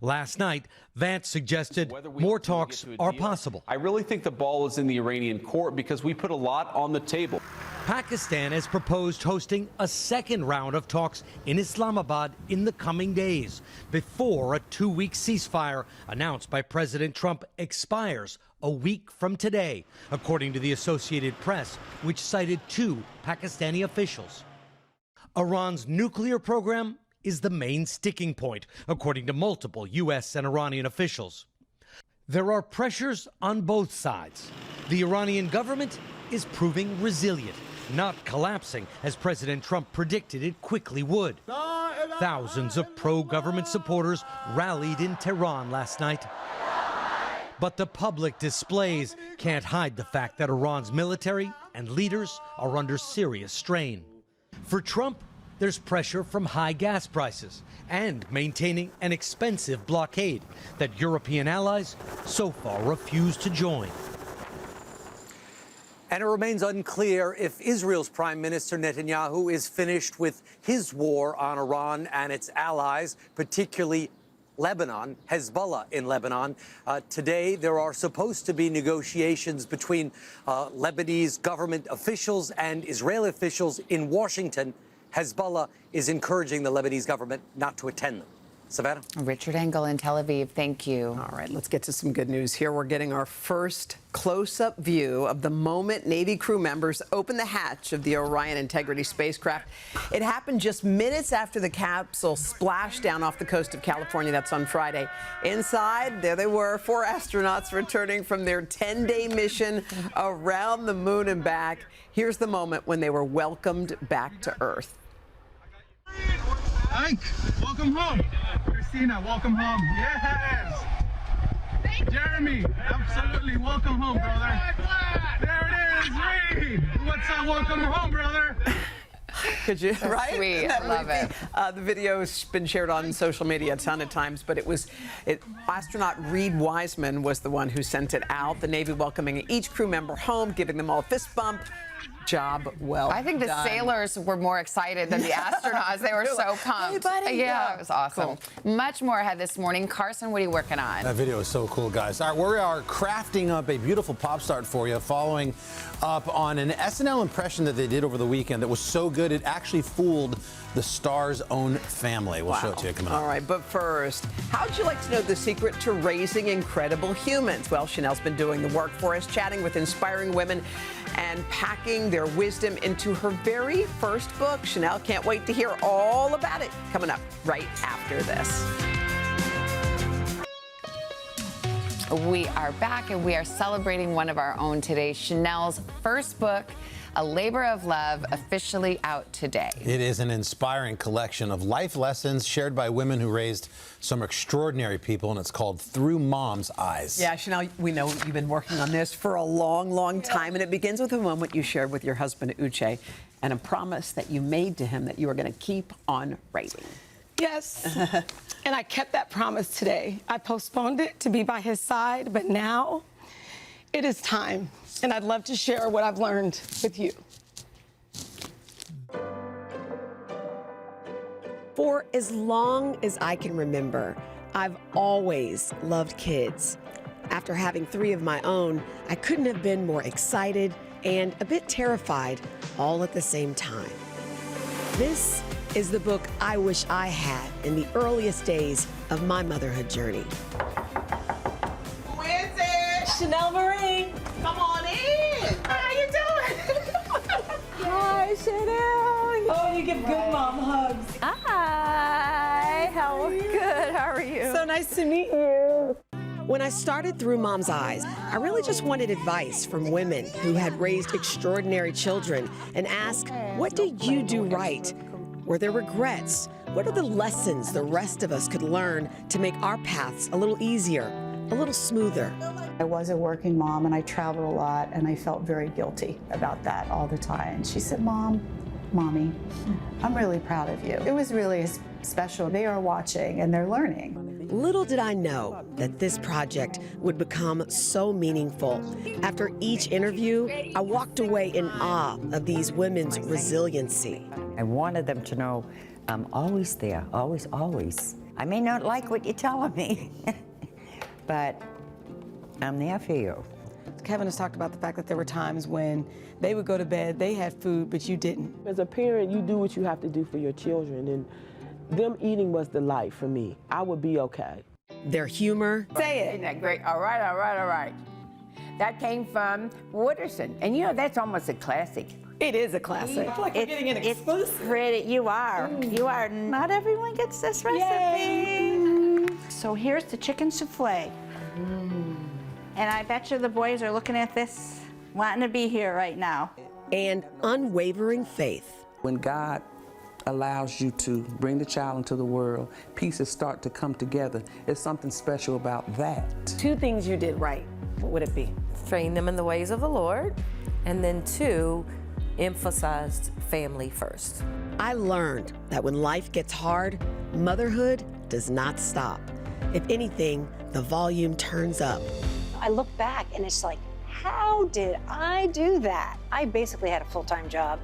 Last night, Vance suggested more talks are possible.
I really think the ball is in the Iranian court because we put a lot on the table.
Pakistan has proposed hosting a second round of talks in Islamabad in the coming days before a 2-week ceasefire announced by President Trump expires a week from today, according to the Associated Press, which cited 2 Pakistani officials. Iran's nuclear program is the main sticking point, according to multiple U.S. and Iranian officials. There are pressures on both sides. The Iranian government is proving resilient, not collapsing as President Trump predicted it quickly would. Thousands of pro-government supporters rallied in Tehran last night. But the public displays can't hide the fact that Iran's military and leaders are under serious strain. For Trump, there's pressure from high gas prices and maintaining an expensive blockade that European allies so far refuse to join.
And it remains unclear if Israel's Prime Minister Netanyahu is finished with his war on Iran and its allies, particularly Lebanon, Hezbollah in Lebanon. Today, there are supposed to be negotiations between Lebanese government officials and Israeli officials in Washington. Hezbollah is encouraging the Lebanese government not to attend them. Savannah?
Richard Engel in Tel Aviv, thank you.
All right, let's get to some good news here. We're getting our first close-up view of the moment Navy crew members opened the hatch of the Orion Integrity spacecraft. It happened just minutes after the capsule splashed down off the coast of California. That's on Friday. Inside, there they were, 4 astronauts returning from their 10-day mission around the moon and back. Here's the moment when they were welcomed back to Earth.
Ike, welcome home. Christina, welcome home. Yes. Jeremy, absolutely welcome home, brother. There it is, Reed. What's up? Welcome home, brother.
Could you?
That's
right?
sweet. I love it.
The video has been shared on social media a ton of times, but astronaut Reed Wiseman was the one who sent it out. The Navy welcoming each crew member home, giving them all a fist bump. Job well done.
I think the sailors were more excited than the astronauts. They were so pumped.
Hey, buddy.
Yeah, it was awesome. Cool. Much more ahead this morning. Carson, what are you working on?
That video is so cool, guys. All right, we are crafting up a beautiful pop start for you, following up on an SNL impression that they did over the weekend that was so good it actually fooled the star's own family. We'll show it to you coming up.
All right, but first, how'd you like to know the secret to raising incredible humans? Well, Chanel's been doing the work for us, chatting with inspiring women and packing their wisdom into her very first book. Chanel can't wait to hear all about it. Coming up right after this.
We are back and we are celebrating one of our own today, Chanel's first book. A Labor of Love, officially out today.
It is an inspiring collection of life lessons shared by women who raised some extraordinary people, and it's called Through Mom's Eyes.
Yeah, Chanel, we know you've been working on this for a long, long time, and it begins with a moment you shared with your husband, Uche, and a promise that you made to him that you were going to keep on writing.
Yes, and I kept that promise today. I postponed it to be by his side, but now it is time, and I'd love to share what I've learned with you.
For as long as I can remember, I've always loved kids. After having 3 of my own, I couldn't have been more excited and a bit terrified all at the same time. This is the book I wish I had in the earliest days of my motherhood journey.
Who is it?
Chanel Marie.
Come on in. How you doing?
Hi, Chanel.
Oh, you give good mom hugs.
Hi. How good? How are you?
So nice to meet you.
When I started Through Mom's Eyes, I really just wanted advice from women who had raised extraordinary children and asked, what did you do right? Were there regrets? What are the lessons the rest of us could learn to make our paths a little easier, a little smoother?
I was a working mom and I traveled a lot and I felt very guilty about that all the time. And she said, Mommy, I'm really proud of you. It was really special. They are watching and they're learning.
Little did I know that this project would become so meaningful. After each interview, I walked away in awe of these women's resiliency.
I wanted them to know I'm always there, always, always. I may not like what you're telling me, but I'm there for you.
Kevin has talked about the fact that there were times when they would go to bed, they had food, but you didn't.
As a parent, you do what you have to do for your children, and them eating was the life for me. I would be okay.
Their humor.
Say it.
Isn't that great? All right, all right, all right. That came from Wooderson, and you know, that's almost a classic.
It is a classic.
It's like we're getting an exclusive. Pretty, you are. You are. Not everyone gets this recipe. Yay. So here's the chicken souffle. And I bet you the boys are looking at this, wanting to be here right now.
And unwavering faith.
When God allows you to bring the child into the world, pieces start to come together. There's something special about that.
2 things you did right. What would it be?
Train them in the ways of the Lord, and then 2, emphasized family first.
I learned that when life gets hard, motherhood does not stop. If anything, the volume turns up.
I look back and it's like, how did I do that? I basically had a full-time job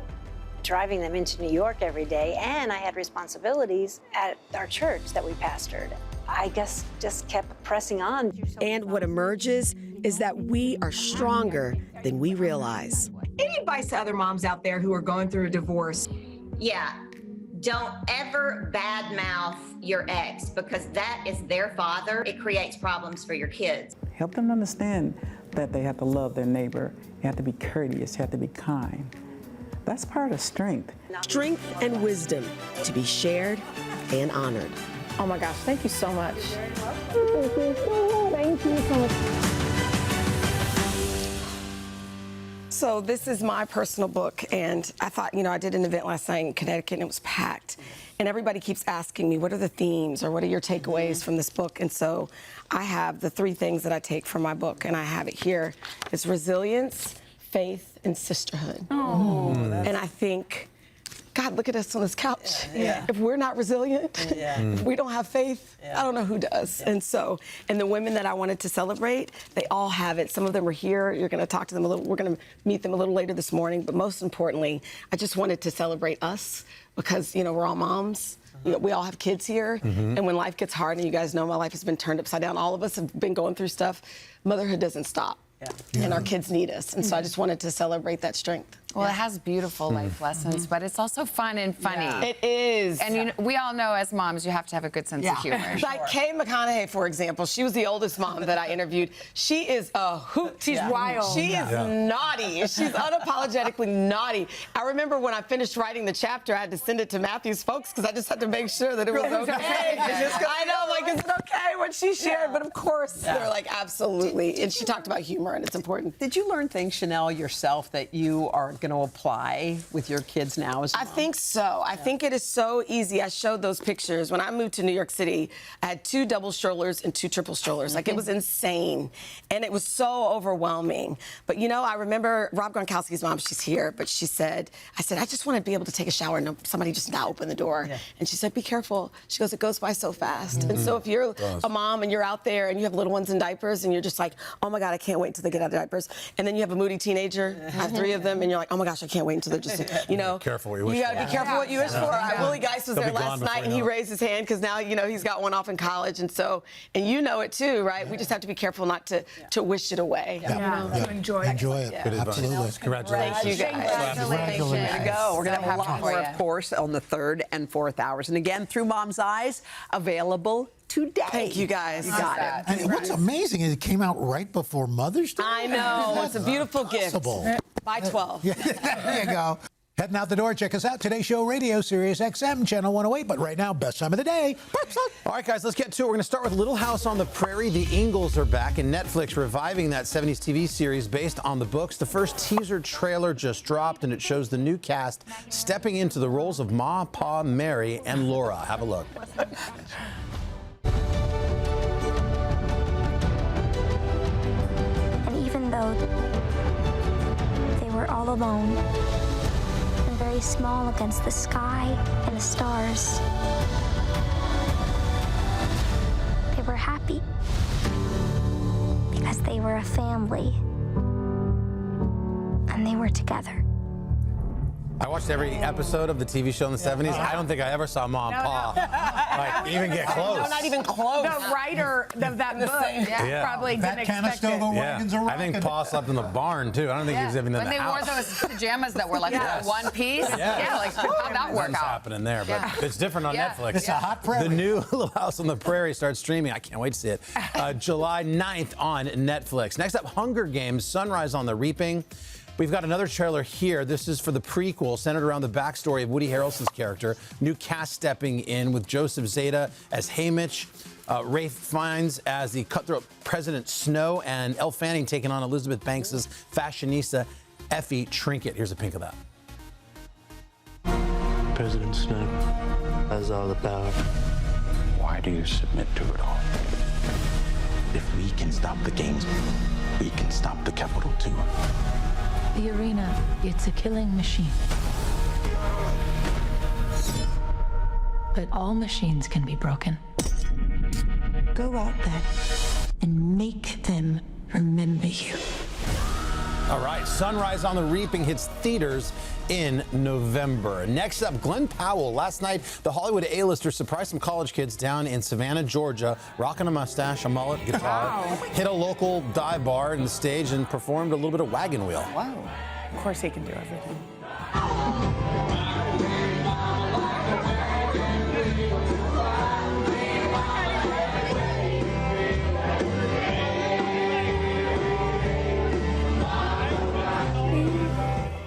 driving them into New York every day, and I had responsibilities at our church that we pastored. I guess just kept pressing on.
And what emerges is that we are stronger than we realize.
Any advice to other moms out there who are going through a divorce?
Yeah, don't ever badmouth your ex, because that is their father. It creates problems for your kids.
Help them understand that they have to love their neighbor. You have to be courteous, you have to be kind. That's part of strength.
Strength and wisdom to be shared and honored.
Oh my gosh, thank you so much. Thank you so much. So this is my personal book, and I thought, I did an event last night in Connecticut, and it was packed. And everybody keeps asking me, what are the themes, or what are your takeaways from this book? And so I have the 3 things that I take from my book, and I have it here. It's resilience, faith, and sisterhood. Oh,
and I think, God, look at us on this couch.
Yeah.
If we're not resilient, if we don't have faith, I don't know who does. And the women that I wanted to celebrate, they all have it. Some of them are here. You're going to talk to them a little. We're going to meet them a little later this morning. But most importantly, I just wanted to celebrate us because, we're all moms. We all have kids here. And when life gets hard, and you guys know my life has been turned upside down, all of us have been going through stuff, motherhood doesn't stop. And our kids need us. And so I just wanted to celebrate that strength.
Well, it has beautiful life lessons, but it's also fun and funny.
It is.
And we all know as moms, you have to have a good sense of humor.
Like Kay McConaughey, for example, she was the oldest mom that I interviewed. She is a hoot. She's wild. She is naughty. She's unapologetically naughty. I remember when I finished writing the chapter, I had to send it to Matthew's folks because I just had to make sure that it was okay. I know, like, is it okay what she shared? But of course, they're like, absolutely. And she talked about humor, and it's important.
Did you learn things, Chanel, yourself that you are going to apply with your kids now as well?
I think so. I think it is so easy. I showed those pictures. When I moved to New York City, I had 2 double strollers and 2 triple strollers. Like, it was insane. And it was so overwhelming. But, you know, I remember Rob Gronkowski's mom, she's here, but she said, I just want to be able to take a shower and somebody just not open the door. Yeah. And she said, be careful. She goes, it goes by so fast. And so if you're a mom and you're out there and you have little ones in diapers and you're just like, oh my God, I can't wait until they get out of diapers. And then you have a moody teenager, I have 3 of them, and you're like, oh my gosh, I can't wait until they're just, you know.
Careful what you wish
You
for.
gotta be careful what you wish for. Willie Geist was there last night and he raised his hand because now, you know, he's got one off in college. And so, and you know it too, right? We just have to be careful not to wish it away.
To enjoy it.
Enjoy it.
Good advice.
Absolutely.
Congratulations.
Thank you guys.
Congratulations. Way to go. We're going to have a lot more, of course, on the 3rd and 4th hours. And again, Through Mom's Eyes, available today.
Thank you guys.
You got it.
And what's amazing is it came out right before Mother's Day.
I know. It's a beautiful gift. By 12.
Yeah, there you go. Heading out the door, check us out. Today Show Radio, Sirius XM, Channel 108. But right now, best time of the day.
All right, guys, let's get to it. We're going to start with Little House on the Prairie. The Ingalls are back, and Netflix reviving that 70s TV series based on the books. The first teaser trailer just dropped, and it shows the new cast stepping into the roles of Ma, Pa, Mary, and Laura. Have a look.
And even though they were all alone and very small against the sky and the stars, they were happy because they were a family and they were together.
I watched every episode of the TV show in the 70s. I don't think I ever saw Ma and Pa even get close.
No, not even close.
The writer of that book probably didn't expect it.
I think Pa slept in the barn, too. I don't think he was even in the house.
When they wore those pajamas that were like one piece. Yeah, like how'd that work out?
Happening there, but it's different on Netflix.
It's a hot prairie.
The new Little House on the Prairie starts streaming. I can't wait to see it. July 9th on Netflix. Next up, Hunger Games, Sunrise on the Reaping. We've got another trailer here. This is for the prequel, centered around the backstory of Woody Harrelson's character. New cast stepping in with Joseph Zeta as Haymitch, Ralph Fiennes as the cutthroat President Snow, and Elle Fanning taking on Elizabeth Banks' fashionista Effie Trinket. Here's a pink of that.
President Snow has all the power. Why do you submit to it all? If we can stop the games, we can stop the Capitol too.
The arena, it's a killing machine. But all machines can be broken. Go out there and make them remember you.
All right, Sunrise on the Reaping hits theaters in November. Next up, Glenn Powell. Last night, the Hollywood A-lister surprised some college kids down in Savannah, Georgia, rocking a mustache, a mullet, guitar, hit a local dive bar in the stage, and performed a little bit of wagon wheel.
Wow. Of course he can do everything.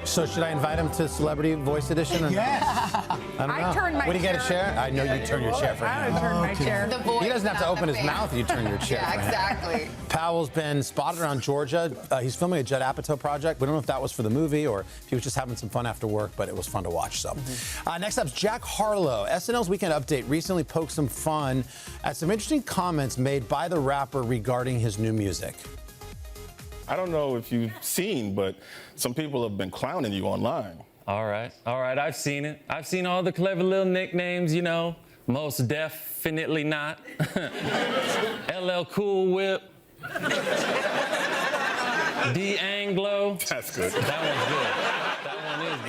So should I invite him to Celebrity Voice Edition? Or
yes.
I don't know.
I turned my
Would he get a chair? I know you turn your chair for him.
I would turn my chair.
The voice,
He doesn't have to
not
open
the
his
fan.
mouth if you turn your chair for him.
Exactly.
Powell's been spotted around Georgia. He's filming a Judd Apatow project. We don't know if that was for the movie or if he was just having some fun after work, but it was fun to watch. So, next up is Jack Harlow. SNL's Weekend Update recently poked some fun at some interesting comments made by the rapper regarding his new music.
I don't know if you've seen, but some people have been clowning you online.
All right, I've seen it. I've seen all the clever little nicknames, you know. Most definitely not. LL Cool Whip. D Anglo.
That's good.
That one's good.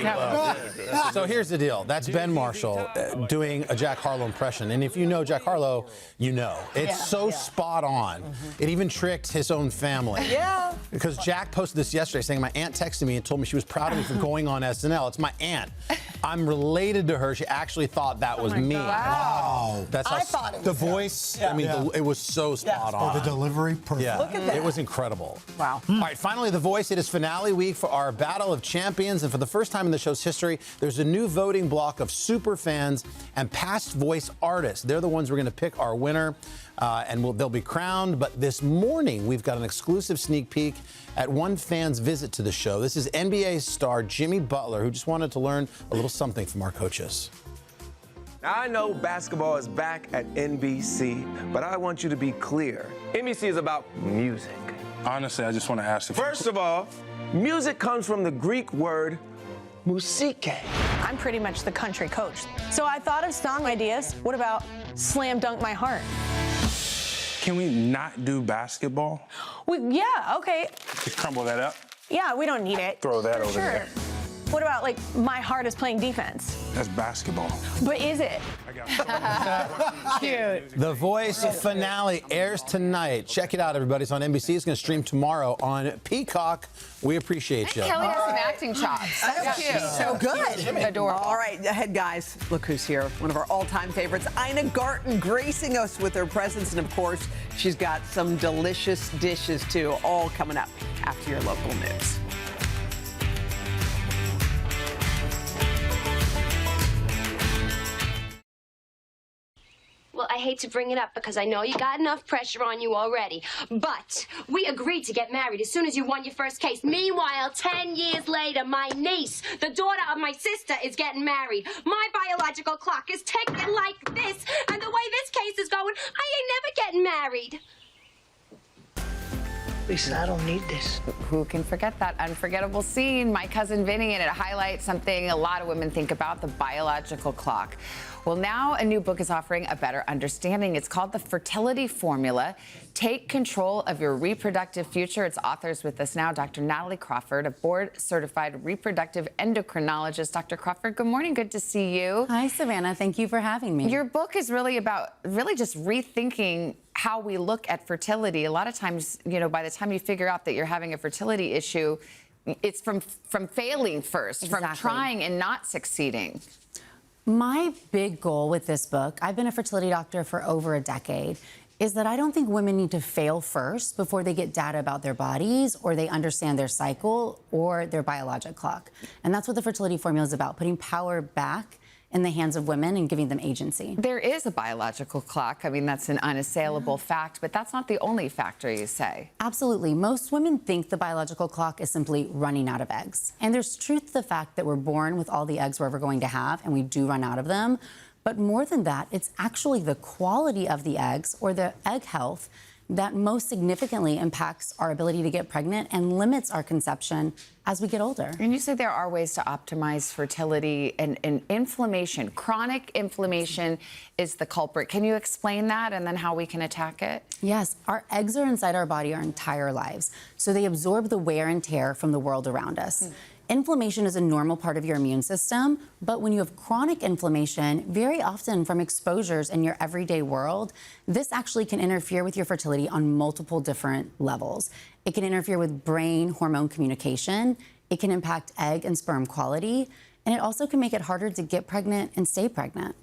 That one is good.
So here's the deal. That's Ben Marshall doing a Jack Harlow impression. And if you know Jack Harlow, you know. It's so spot on. It even tricked his own family.
Yeah.
Because Jack posted this yesterday saying, my aunt texted me and told me she was proud of me for going on SNL. It's my aunt. I'm related to her. She actually thought that was me.
Wow.
That's how
I thought it
the
was
voice.
her.
I mean,
Yeah.
it was so spot on.
Oh, the delivery, perfect.
Yeah,
Look at that.
it was incredible.
Wow.
All right, finally, The Voice. It is finale week for our Battle of Champions, and for the first time in the show's history, there's a new voting block of super fans and past voice artists. They're the ones we're going to pick our winner, and they'll be crowned. But this morning, we've got an exclusive sneak peek at one fan's visit to the show. This is NBA star Jimmy Butler, who just wanted to learn a little something from our coaches.
Now, I know basketball is back at NBC, but I want you to be clear. NBC is about music.
Honestly, I just want to ask you.
First of all, music comes from the Greek word musike.
I'm pretty much the country coach. So I thought of song ideas. What about Slam Dunk My Heart?
Can we not do basketball?
Yeah, okay.
Just crumble that up.
Yeah, we don't need it.
Throw that over
Sure.
there.
What about, like, My Heart is playing defense?
That's basketball.
But is it? Cute.
The Voice finale airs tonight. Check it out, everybody. It's on NBC. It's going to stream tomorrow on Peacock. We appreciate you.
Kelly has some acting chops. That's cute.
So good.
Adorable.
All right, ahead, guys. Look who's here. One of our all-time favorites, Ina Garten, gracing us with her presence. And, of course, she's got some delicious dishes, too, all coming up after your local news.
Well, I hate to bring it up because I know you got enough pressure on you already. But we agreed to get married as soon as you won your first case. Meanwhile, 10 years later, my niece, the daughter of my sister, is getting married. My biological clock is ticking like this. And the way this case is going, I ain't never getting married.
Lisa, I don't need this. Who can forget that unforgettable scene, My Cousin Vinny, and it highlights something a lot of women think about, the biological clock. Well, now a new book is offering a better understanding. It's called The Fertility Formula. Take control of your reproductive future. Its authors with us now, Dr. Natalie Crawford, a board-certified reproductive endocrinologist. Dr. Crawford, good morning. Good to see you.
Hi, Savannah. Thank you for having me.
Your book is really about just rethinking how we look at fertility. A lot of times, you know, by the time you figure out that you're having a fertility issue, it's from failing first,
Exactly.
from trying and not succeeding.
My big goal with this book, I've been a fertility doctor for over a decade, is that I don't think women need to fail first before they get data about their bodies or they understand their cycle or their biologic clock. And that's what the fertility formula is about, putting power back in the hands of women and giving them agency.
There is a biological clock. I mean, that's an unassailable fact, but that's not the only factor, you say.
Absolutely. Most women think the biological clock is simply running out of eggs. And there's truth to the fact that we're born with all the eggs we're ever going to have, and we do run out of them. But more than that, it's actually the quality of the eggs or the egg health that most significantly impacts our ability to get pregnant and limits our conception as we get older.
And you say there are ways to optimize fertility and inflammation. Chronic inflammation is the culprit. Can you explain that and then how we can attack it?
Yes, our eggs are inside our body our entire lives, so they absorb the wear and tear from the world around us. Inflammation is a normal part of your immune system, but when you have chronic inflammation, very often from exposures in your everyday world, this actually can interfere with your fertility on multiple different levels. It can interfere with brain hormone communication, it can impact egg and sperm quality, and it also can make it harder to get pregnant and stay pregnant.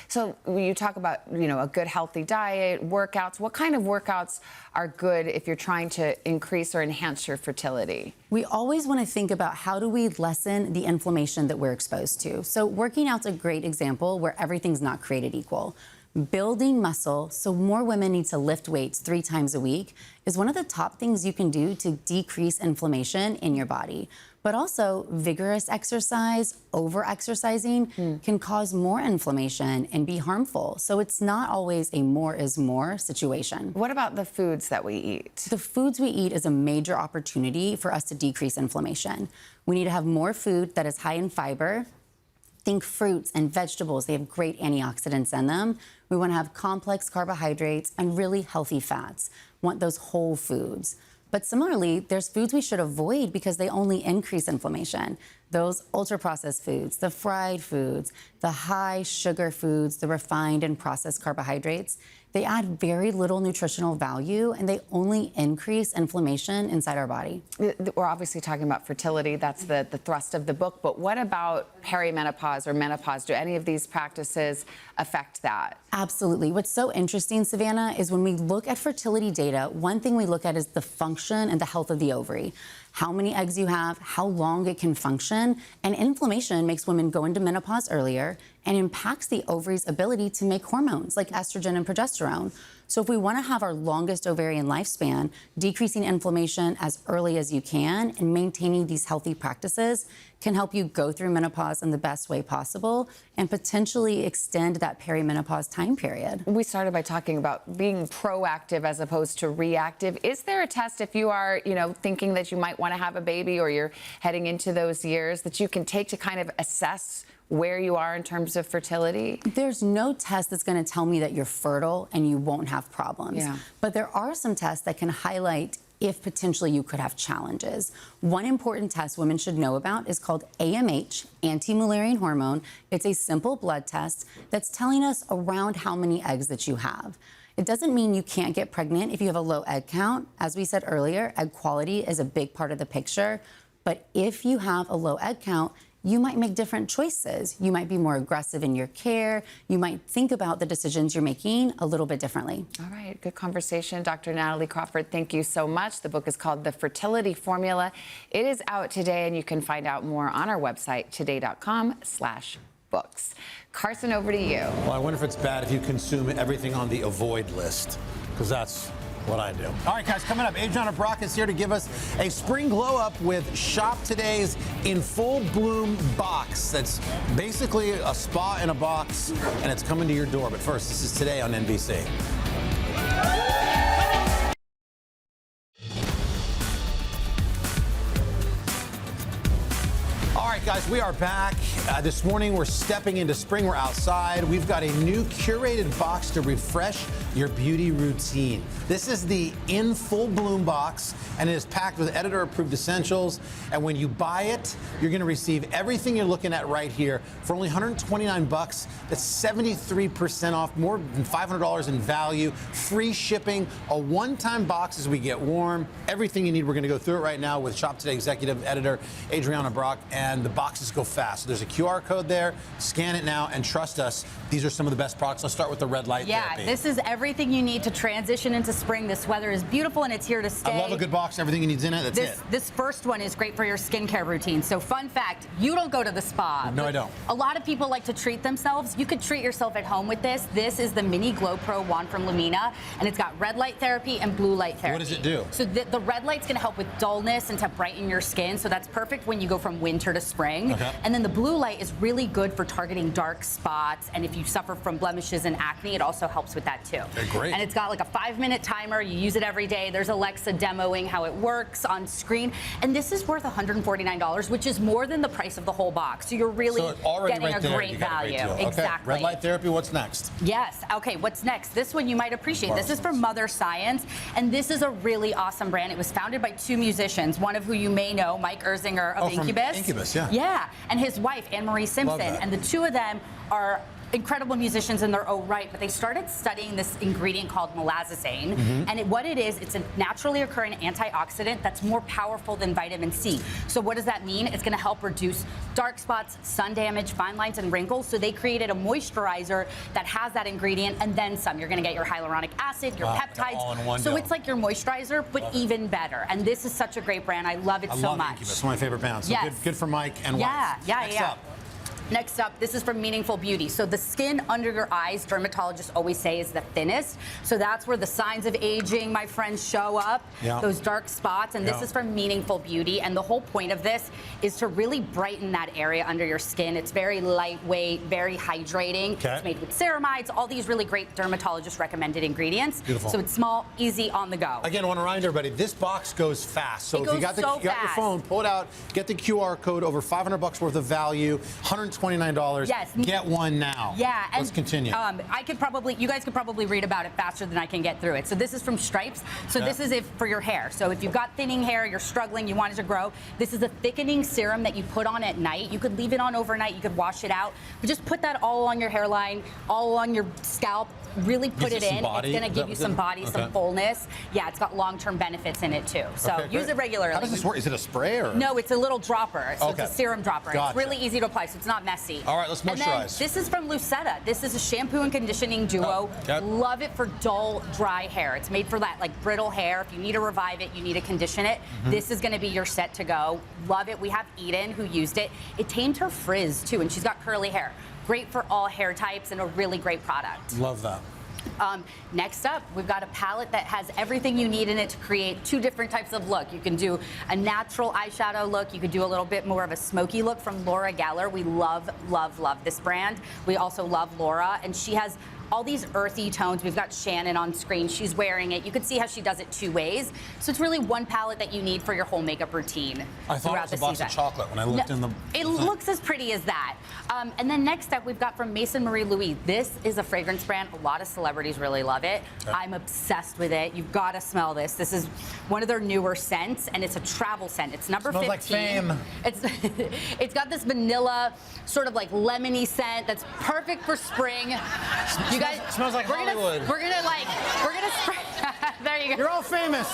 So when you talk about, you know, a good healthy diet, workouts, what kind of workouts are good if you're trying to increase or enhance your fertility?
We always want to think about how do we lessen the inflammation that we're exposed to. So working out's a great example where everything's not created equal. Building muscle, so more women need to lift weights 3 times a week, is one of the top things you can do to decrease inflammation in your body. But also, vigorous exercise, over-exercising can cause more inflammation and be harmful. So it's not always a more is more situation.
What about the foods that we eat?
The foods we eat is a major opportunity for us to decrease inflammation. We need to have more food that is high in fiber. Think fruits and vegetables. They have great antioxidants in them. We want to have complex carbohydrates and really healthy fats. We want those whole foods. But similarly, there's foods we should avoid because they only increase inflammation. Those ultra-processed foods, the fried foods, the high sugar foods, the refined and processed carbohydrates, They add very little nutritional value, and they only increase inflammation inside our body.
We're obviously talking about fertility. That's the thrust of the book. But what about perimenopause or menopause? Do any of these practices affect that?
Absolutely. What's so interesting, Savannah, is when we look at fertility data, one thing we look at is the function and the health of the ovary. How many eggs you have, how long it can function, and inflammation makes women go into menopause earlier and impacts the ovary's ability to make hormones like estrogen and progesterone. So if we want to have our longest ovarian lifespan, decreasing inflammation as early as you can and maintaining these healthy practices can help you go through menopause in the best way possible and potentially extend that perimenopause time period.
We started by talking about being proactive as opposed to reactive. Is there a test if you are, thinking that you might want to have a baby or you're heading into those years that you can take to kind of assess where you are in terms of fertility?
There's no test that's going to tell me that you're fertile and you won't have problems.
Yeah.
But there are some tests that can highlight if potentially you could have challenges. One important test women should know about is called AMH, anti-Mullerian hormone. It's a simple blood test that's telling us around how many eggs that you have. It doesn't mean you can't get pregnant if you have a low egg count. As we said earlier, egg quality is a big part of the picture. But if you have a low egg count, you might make different choices. You might be more aggressive in your care. You might think about the decisions you're making a little bit differently.
All right, good conversation. Dr. Natalie Crawford, thank you so much. The book is called The Fertility Formula. It is out today, and you can find out more on our website, today.com/books. Carson, over to you.
Well, I wonder if it's bad if you consume everything on the avoid list, because that's what I do. All right, guys, coming up, Adriana Brock is here to give us a spring glow up with Shop Today's In Full Bloom box. That's basically a spa in a box, and it's coming to your door. But first, this is Today on NBC. All right, guys, we are back. This morning, we're stepping into spring. We're outside. We've got a new curated box to refresh your beauty routine. This is the In Full Bloom box, and it is packed with editor-approved essentials. And when you buy it, you're going to receive everything you're looking at right here for only $129. That's 73% off, more than $500 in value, free shipping, a one-time box as we get warm. Everything you need. We're going to go through it right now with Shop Today executive editor Adriana Brock, and the boxes go fast. So there's a QR code there. Scan it now, and trust us, these are some of the best products. Let's start with the red light therapy.
Yeah, this is everything you need to transition into spring. This weather is beautiful, and it's here to stay.
I love a good box. Everything you need's in it. That's it.
This first one is great for your skincare routine. So fun fact, you don't go to the spa.
No, I don't.
A lot of people like to treat themselves. You could treat yourself at home with this. This is the Mini Glow Pro wand from Lumina, and it's got red light therapy and blue light therapy.
What does it do?
So the red light's going to help with dullness and to brighten your skin. So that's perfect when you go from winter to spring.
Okay.
And then the blue light is really good for targeting dark spots. And if you suffer from blemishes and acne, it also helps with that too.
Okay, great.
And it's got like a 5-minute timer. You use it every day. There's Alexa demoing how it works on screen. And this is worth $149, which is more than the price of the whole box. So you're really getting
right
a
there,
great value.
Okay.
Exactly.
Red light therapy, what's next?
Yes. Okay, what's next? This one you might appreciate. This is from Mother Science, and this is a really awesome brand. It was founded by 2 musicians, one of who you may know, Mike Erzinger of Incubus.
From Incubus, yeah.
Yeah, and his wife, Anne-Marie Simpson. And the 2 of them are incredible musicians in their own right, but they started studying this ingredient called melazazane. And what it is, it's a naturally occurring antioxidant that's more powerful than vitamin C. So what does that mean? It's going to help reduce dark spots, sun damage, fine lines, and wrinkles. So they created a moisturizer that has that ingredient and then some. You're going to get your hyaluronic acid, your peptides.
all in one
So
deal.
it's like your moisturizer, but even better. And this is such a great brand. I love it so much.
Incubus, one of my favorite bands. So good for Mike and wife. Next up.
Next up, this is from Meaningful Beauty. So the skin under your eyes, dermatologists always say, is the thinnest. So that's where the signs of aging, my friends, show up, those dark spots. And this is from Meaningful Beauty. And the whole point of this is to really brighten that area under your skin. It's very lightweight, very hydrating. It's made with ceramides, all these really great dermatologist recommended ingredients.
Beautiful.
So it's small, easy, on the go.
Again, I want to remind everybody, this box goes fast. So if you got your phone, pull it out, get the QR code, over $500 worth of value, $129 $29.
Yes.
Get one now.
Yeah.
Let's continue.
You guys could probably read about it faster than I can get through it. So this is from Stripes. So this is for your hair. So if you've got thinning hair, you're struggling, you want it to grow, this is a thickening serum that you put on at night. You could leave it on overnight, you could wash it out, but just put that all on your hairline, all on your scalp. Really put it in. It's going to give you some body, some fullness. Yeah, it's got long-term benefits in it too. So use it regularly.
How does this work? Is it a spray or?
No, it's a little dropper. So it's a serum dropper.
Gotcha.
It's really easy to apply, so it's not messy.
All right, let's moisturize.
And then this is from Lucetta. This is a shampoo and conditioning duo. Love it for dull, dry hair. It's made for that like brittle hair. If you need to revive it, you need to condition it. This is going to be your set to go. Love it. We have Eden who used it. It tamed her frizz too, and she's got curly hair. Great for all hair types and a really great product.
Love that.
Next up, we've got a palette that has everything you need in it to create two different types of look. You can do a natural eyeshadow look. You could do a little bit more of a smoky look from Laura Geller. We love, love, love this brand. We also love Laura, and she has all these earthy tones. We've got Shannon on screen. She's wearing it. You can see how she does it two ways. So it's really one palette that you need for your whole makeup routine.
I thought it was a box of chocolate when I looked in the...
It looks as pretty as that. And then next up, we've got from Maison Marie Louis. This is a fragrance brand. A lot of celebrities really love it. I'm obsessed with it. You've got to smell this. This is one of their newer scents, and it's a travel scent. It's number 15.
Like fame.
It's got this vanilla, sort of like lemony scent that's perfect for spring. You guys,
smells like Hollywood.
We're gonna spray. There you go.
You're all famous.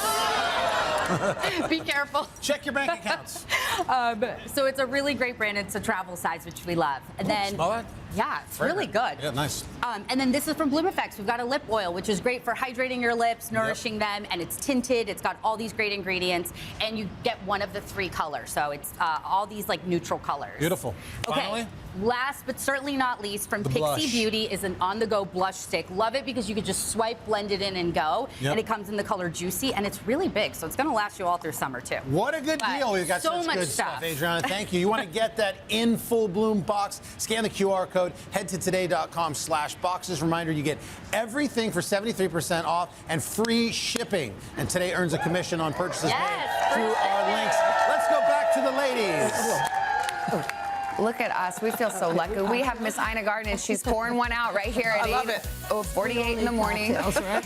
Be careful.
Check your bank accounts.
So it's a really great brand. It's a travel size, which we love. And then,
smell it?
Yeah, it's really good.
Yeah, nice.
And then this is from Bloom Effects. We've got a lip oil, which is great for hydrating your lips, nourishing them, and it's tinted. It's got all these great ingredients, and you get one of the 3 colors. So it's all these like neutral colors.
Beautiful.
Okay.
Finally?
Last but certainly not least, from Pixie
blush.
Beauty is an on-the-go blush stick. Love it because you can just swipe, blend it in, and go.
Yep.
And it comes in the color Juicy, and it's really big, so it's going to last you all through summer too.
What a good deal. We've got
so
such
much
good stuff, Adriana. Thank you. You want to get that in full bloom box? Scan the QR code. Head to today.com/boxes. Reminder, you get everything for 73% off and free shipping. And Today earns a commission on purchases made through our links. Let's go back to the ladies.
Look at us. We feel so lucky. We have Miss Ina Garden, and she's pouring one out right here at 8:48 in the morning.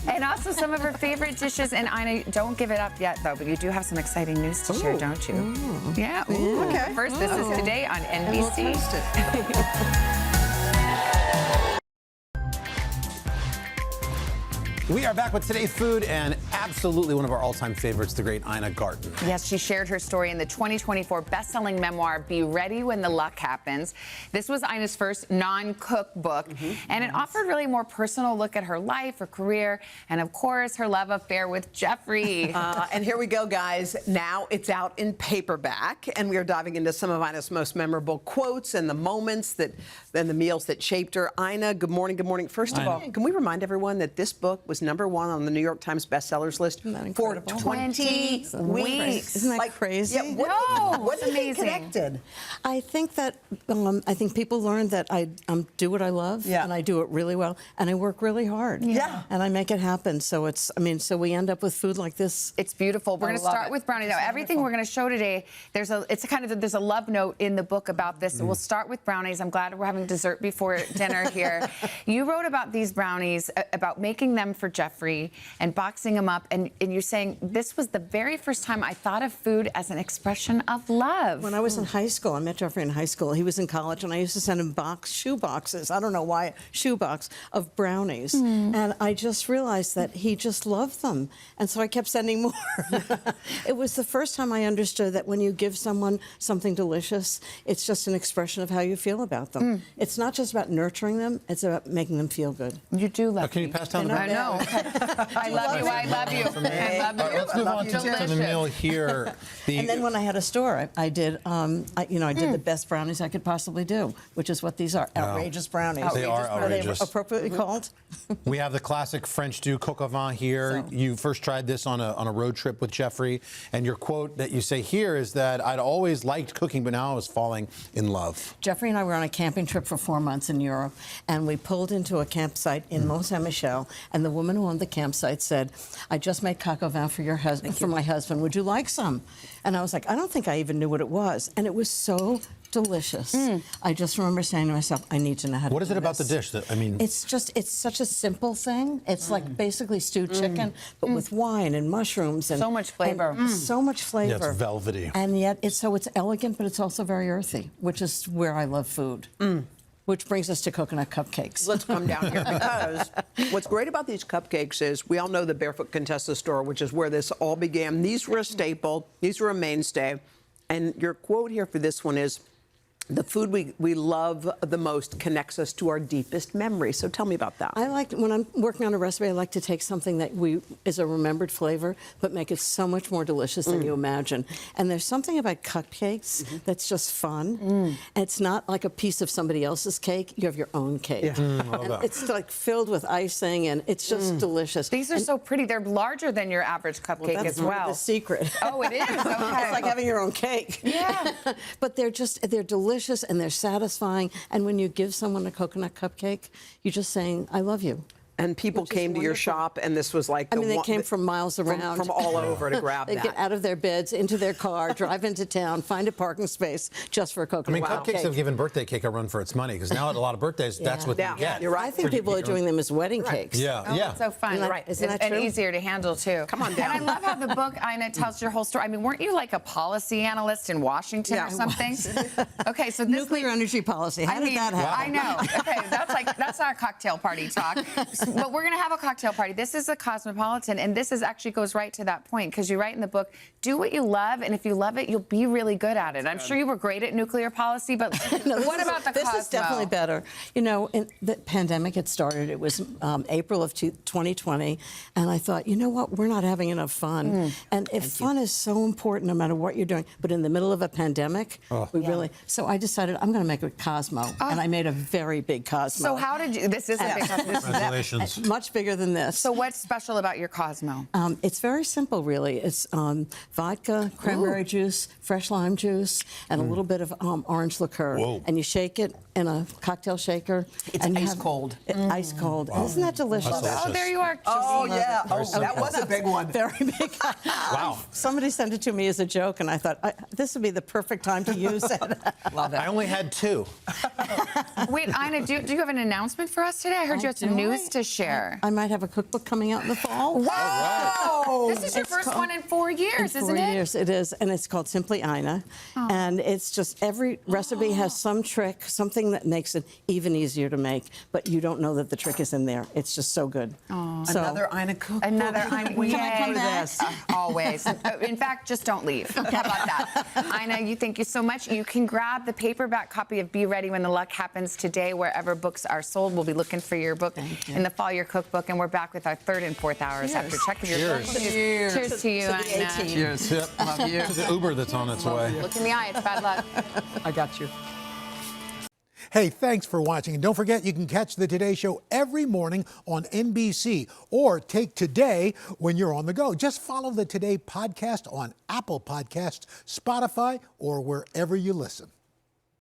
And also some of her favorite dishes. And Ina, don't give it up yet, though, but you do have some exciting news to share, don't you? Yeah. Okay. First, this is Today on NBC.
We are back with Today Food and absolutely one of our all-time favorites, the great Ina Garten.
Yes, she shared her story in the 2024 best-selling memoir, Be Ready When the Luck Happens. This was Ina's first non-cook book, and it offered really a more personal look at her life, her career, and of course, her love affair with Jeffrey.
And here we go, guys. Now it's out in paperback, and we are diving into some of Ina's most memorable quotes and the moments and the meals that shaped her. Ina, good morning. Good morning. First of all, can we remind everyone that this book was #1 on the New York Times bestsellers list for 20 weeks.
Isn't that crazy?
Yeah, what do you think connected?
I think that people learn that I do what I love, and I do it really well, and I work really hard. And I make it happen. So so we end up with food like this.
It's beautiful. We're going to start with brownies. Now, everything we're going to show today, there's a love note in the book about this. So we'll start with brownies. I'm glad we're having dessert before dinner here. You wrote about these brownies, about making them for Jeffrey and boxing them up, and you're saying this was the very first time I thought of food as an expression of love.
When I was in high school, I met Jeffrey in high school. He was in college, and I used to send him shoe boxes. I don't know why, shoe box of brownies. And I just realized that he just loved them. And so I kept sending more. It was the first time I understood that when you give someone something delicious, it's just an expression of how you feel about them. It's not just about nurturing them, it's about making them feel good.
You do love
Can you pass down the
I know. I love you. I love you. I love you.
Let's move on to the meal here.
And then when I had a store, I did the best brownies I could possibly do, which is what these are, outrageous brownies.
They are outrageous.
Are they appropriately called?
We have the classic French doux coq au vin here. You first tried this on a road trip with Jeffrey, and your quote that you say here is that I'd always liked cooking, but now I was falling in love.
Jeffrey and I were on a camping trip for 4 months in Europe, and we pulled into a campsite in Mont Saint-Michel, and the woman woman who owned the campsite said, I just made coq au vin for your husband, for my husband. Would you like some? And I was like, I don't think I even knew what it was. And it was so delicious. I just remember saying to myself, I need to know how to do
What is it about
this.
the dish that, I mean...
It's such a simple thing. It's like basically stewed chicken, but with wine and mushrooms. And
so much flavor.
So much flavor.
Yeah, it's velvety.
And yet, it's elegant, but it's also very earthy, which is where I love food. Which brings us to coconut cupcakes.
Let's come down here because what's great about these cupcakes is we all know the Barefoot Contessa store, which is where this all began. These were a staple. These were a mainstay. And your quote here for this one is, the food we love the most connects us to our deepest memories. So tell me about that.
I like, when I'm working on a recipe, I like to take something that is a remembered flavor, but make it so much more delicious than you imagine. And there's something about cupcakes that's just fun. And it's not like a piece of somebody else's cake. You have your own cake. And it's like filled with icing, and it's just delicious.
These are so pretty. They're larger than your average cupcake
that's
as well.
The secret.
Oh, it is? Okay.
It's like having your own cake.
Yeah.
But they're delicious and they're satisfying. And when you give someone a coconut cupcake, you're just saying, I love you.
And people came to your shop, and this was like...
they came from miles around.
From all over to grab that.
They get out of their beds, into their car, drive into town, find a parking space just for a coconut
cupcakes
cake.
have given birthday cake a run for its money, because now at a lot of birthdays, that's what you get.
You're right. I think people are doing them as wedding cakes.
Yeah,
Oh, that's so fun.
Isn't that true?
And easier to handle, too.
Come on down.
And I love how the book, Ina, tells your whole story. I mean, weren't you like a policy analyst in Washington or something? Okay, so this
nuclear energy policy. How did that happen?
I know. Okay, that's our cocktail party talk. But we're going to have a cocktail party. This is a Cosmopolitan, and this actually goes right to that point, because you write in the book, do what you love, and if you love it, you'll be really good at it. I'm sure you were great at nuclear policy, but what about the Cosmo?
This is definitely better. You know, the pandemic had started. It was April of 2020, and I thought, you know what? We're not having enough fun. And if fun is so important, no matter what you're doing, but in the middle of a pandemic, So I decided I'm going to make a Cosmo, and I made a very big Cosmo.
So how did you? This is a big Cosmo.
Congratulations.
Much bigger than this.
So what's special about your Cosmo?
It's very simple, really. It's vodka, cranberry juice, fresh lime juice, and a little bit of orange liqueur. And you shake it in a cocktail shaker.
It's ice cold.
Ice cold. Isn't that delicious?
Oh, there you are.
Oh, yeah. Oh, that was a big one.
Very big.
Wow.
Somebody sent it to me as a joke, and I thought, this would be the perfect time to use it.
Love it.
I only had 2.
Wait, Ina, do you have an announcement for us today? I heard you had some news to share.
I might have a cookbook coming out in the fall.
Wow! This is your first one in 4 years, isn't it?
4 years, it is, and it's called Simply Ina. And it's just every recipe has some trick, something that makes it even easier to make, but you don't know that the trick is in there. It's just so good. So,
Another Ina cookbook.
Another Ina.
Can I come back?
Always. In fact, just don't leave. How about that? Ina, thank you so much. You can grab the paperback copy of Be Ready When the Luck Happens today, wherever books are sold. We'll be looking for your book in the fall, your cookbook, and we're back with our 3rd and 4th hours after checking your book. Cheers to you, Ina.
Cheers. Yep.
Love you.
To the Uber that's on its way.
Look in the eye, it's bad luck.
I got you.
Hey, thanks for watching. And don't forget, you can catch the Today Show every morning on NBC or take Today when you're on the go. Just follow the Today podcast on Apple Podcasts, Spotify, or wherever you listen.